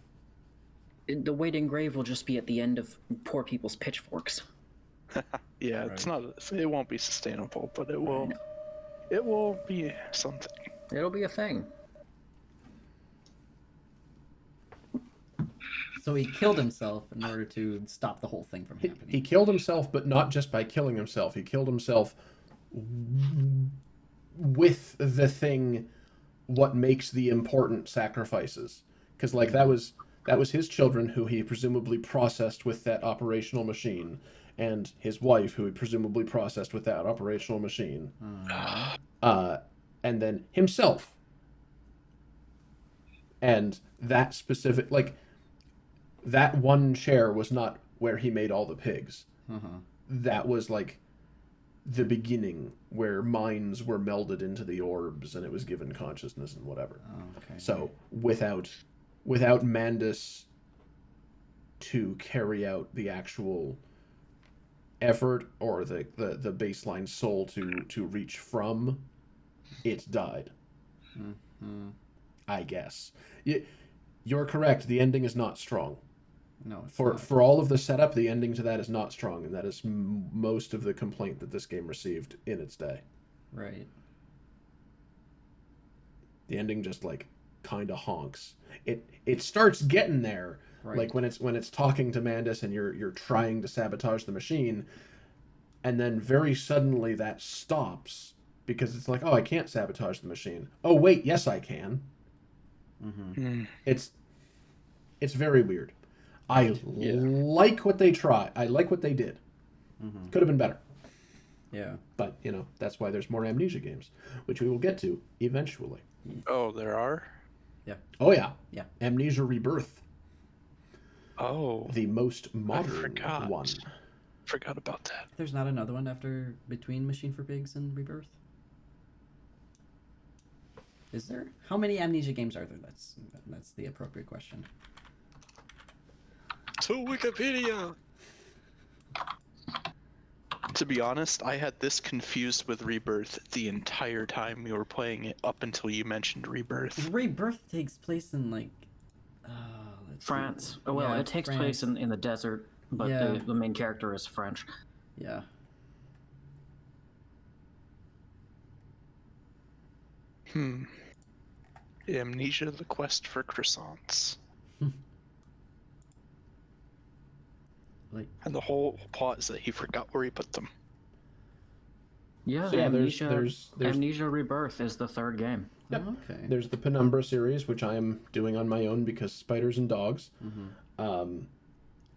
The waiting grave will just be at the end of poor people's pitchforks. Yeah, it's not. It won't be sustainable, but it will. It will be something. It'll be a thing. So he killed himself in order to stop the whole thing from happening. He killed himself, but not just by killing himself. He killed himself with the thing, what makes the important sacrifices. Because, like, that was his children who he presumably processed with that operational machine, and his wife who he presumably processed with that operational machine. And then himself. And that specific, like, that one chair was not where he made all the pigs. That was, like, the beginning where minds were melded into the orbs and it was given consciousness and whatever. Oh, okay. So without Mandus to carry out the actual effort or the baseline soul to reach from, it died. Mm-hmm. I guess. You're correct. The ending is not strong. No, it's For not. for all of the setup, the ending to that is not strong, and that is most of the complaint that this game received in its day. Right. The ending just like kind of honks. It starts getting there, Right. like when it's talking to Mandus and you're trying to sabotage the machine, and then very suddenly that stops because it's like, oh, I can't sabotage the machine. Oh wait, yes I can. Mm-hmm. It's very weird. I like what they try. I like what they did. Mm-hmm. Could have been better. Yeah. But, that's why there's more Amnesia games, which we will get to eventually. Oh, there are? Yeah. Oh, yeah. Yeah. Amnesia Rebirth. Oh. The most modern one. Forgot about that. There's not another one after between Machine for Pigs and Rebirth? Is there? How many Amnesia games are there? That's the appropriate question. To Wikipedia! To be honest, I had this confused with Rebirth the entire time we were playing it up until you mentioned Rebirth. Rebirth takes place in, like... let's France. see. Oh, well, Yeah, it takes France. place in the desert, but Yeah. the main character is French. Yeah. Amnesia: The Quest for Croissants. Like, And the whole plot is that he forgot where he put them. Yeah, So, yeah, Amnesia, there's Amnesia Rebirth is the third game. Yep. okay. There's the Penumbra series, which I am doing on my own because spiders and dogs. Mm-hmm.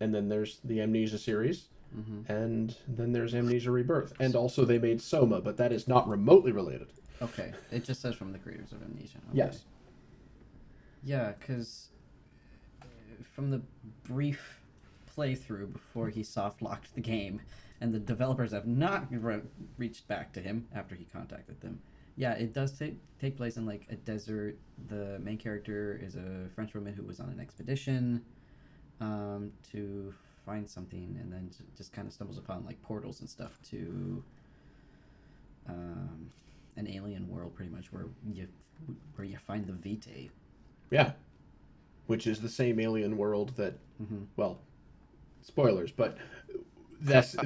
And then there's the Amnesia series. Mm-hmm. And then there's Amnesia Rebirth. And also they made Soma, but that is not remotely related. Okay. It just says from the creators of Amnesia. Okay. Yes. Yeah, because from the brief playthrough before he soft-locked the game, and the developers have not reached back to him after he contacted them. Yeah, it does take place in, like, a desert. The main character is a French woman who was on an expedition to find something, and then just kind of stumbles upon, like, portals and stuff to an alien world, pretty much, where you find the Vitae. Yeah. Which is the same alien world that, well, spoilers, but that's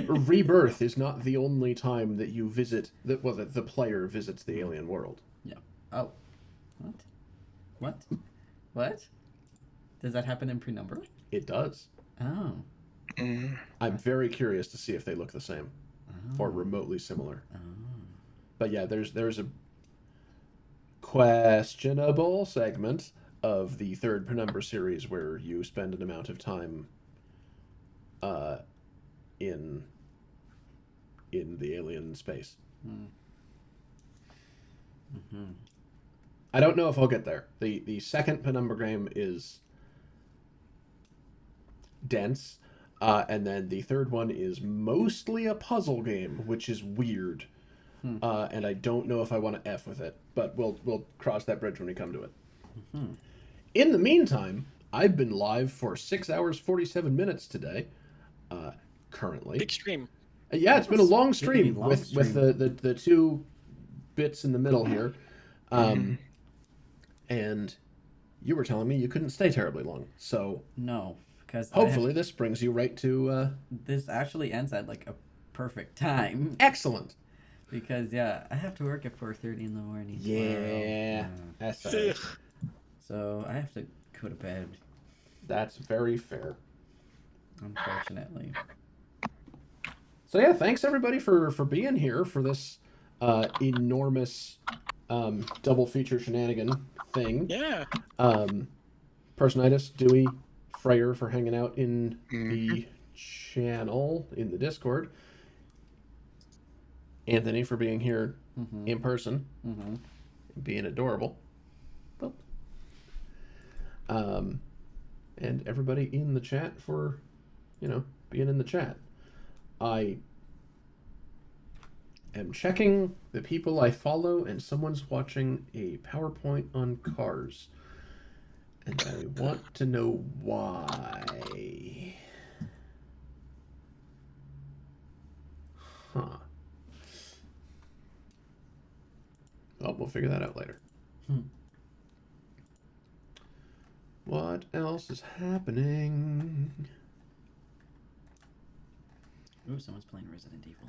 Rebirth is not the only time that you visit that the player visits the alien world. Yeah. Oh. What? Does that happen in Penumbra? It does. Oh. I'm very curious to see if they look the same or remotely similar. Oh. But yeah, there's a questionable segment of the third Penumbra series where you spend an amount of time in the alien space. Mm-hmm. I don't know if I'll get there. The second Penumbra game is dense, and then the third one is mostly a puzzle game, which is weird. And I don't know if I want to F with it, but we'll cross that bridge when we come to it. Mm-hmm. In the meantime, I've been live for 6 hours 47 minutes today. Currently. Big stream. Yeah, it's been a long stream long with stream. the two bits in the middle here. And you were telling me you couldn't stay terribly long. So No, because hopefully this brings you right to this actually ends at, like, a perfect time. excellent. Because, yeah, I have to work at 4:30 in the morning. Yeah. That's all right. So I have to go to bed, That's very fair. unfortunately. So yeah, thanks everybody for being here for this enormous double feature shenanigan thing. Yeah. Personitis, Dewey, Freyer for hanging out in the channel in the Discord. Anthony for being here in person, being adorable. Boop. And everybody in the chat for, being in the chat. I am checking the people I follow, and someone's watching a PowerPoint on cars. And I want to know why. Huh. Well, we'll figure that out later. What else is happening? Ooh, someone's playing Resident Evil.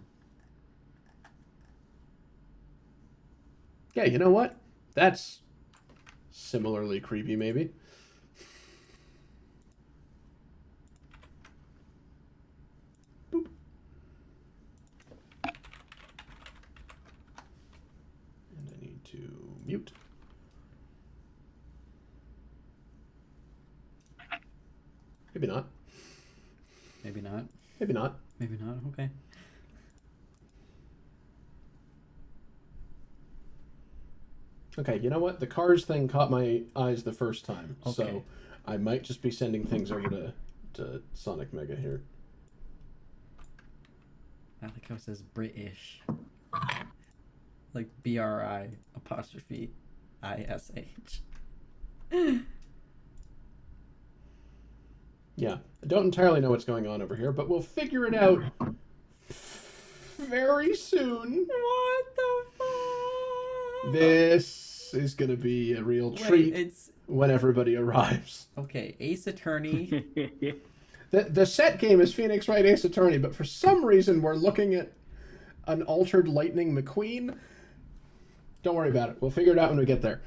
Yeah, you know what? That's similarly creepy, maybe. Boop. And I need to mute. Maybe not. Maybe not. Maybe not. Maybe not. Okay. Okay, you know what? The cars thing caught my eyes the first time, Okay. so I might just be sending things over to Sonic Mega here. I like how it says British. Like BRI apostrophe ISH. Yeah, I don't entirely know what's going on over here, but we'll figure it out very soon. What the fuck? This is going to be a real treat It's when everybody arrives. okay. Ace Attorney. The set game is Phoenix Wright Ace Attorney, but for some reason we're looking at an altered Lightning McQueen. Don't worry about it. We'll figure it out when we get there.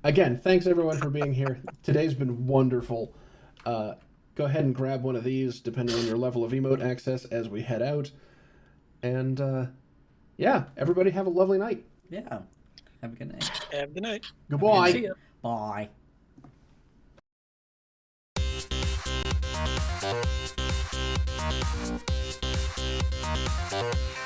Again, thanks everyone for being here. Today's been wonderful. Go ahead and grab one of these, depending on your level of emote access, as we head out. And, yeah, everybody have a lovely night. Yeah. Have a good night. Have a good night. Goodbye. See ya. Bye. We'll be right back.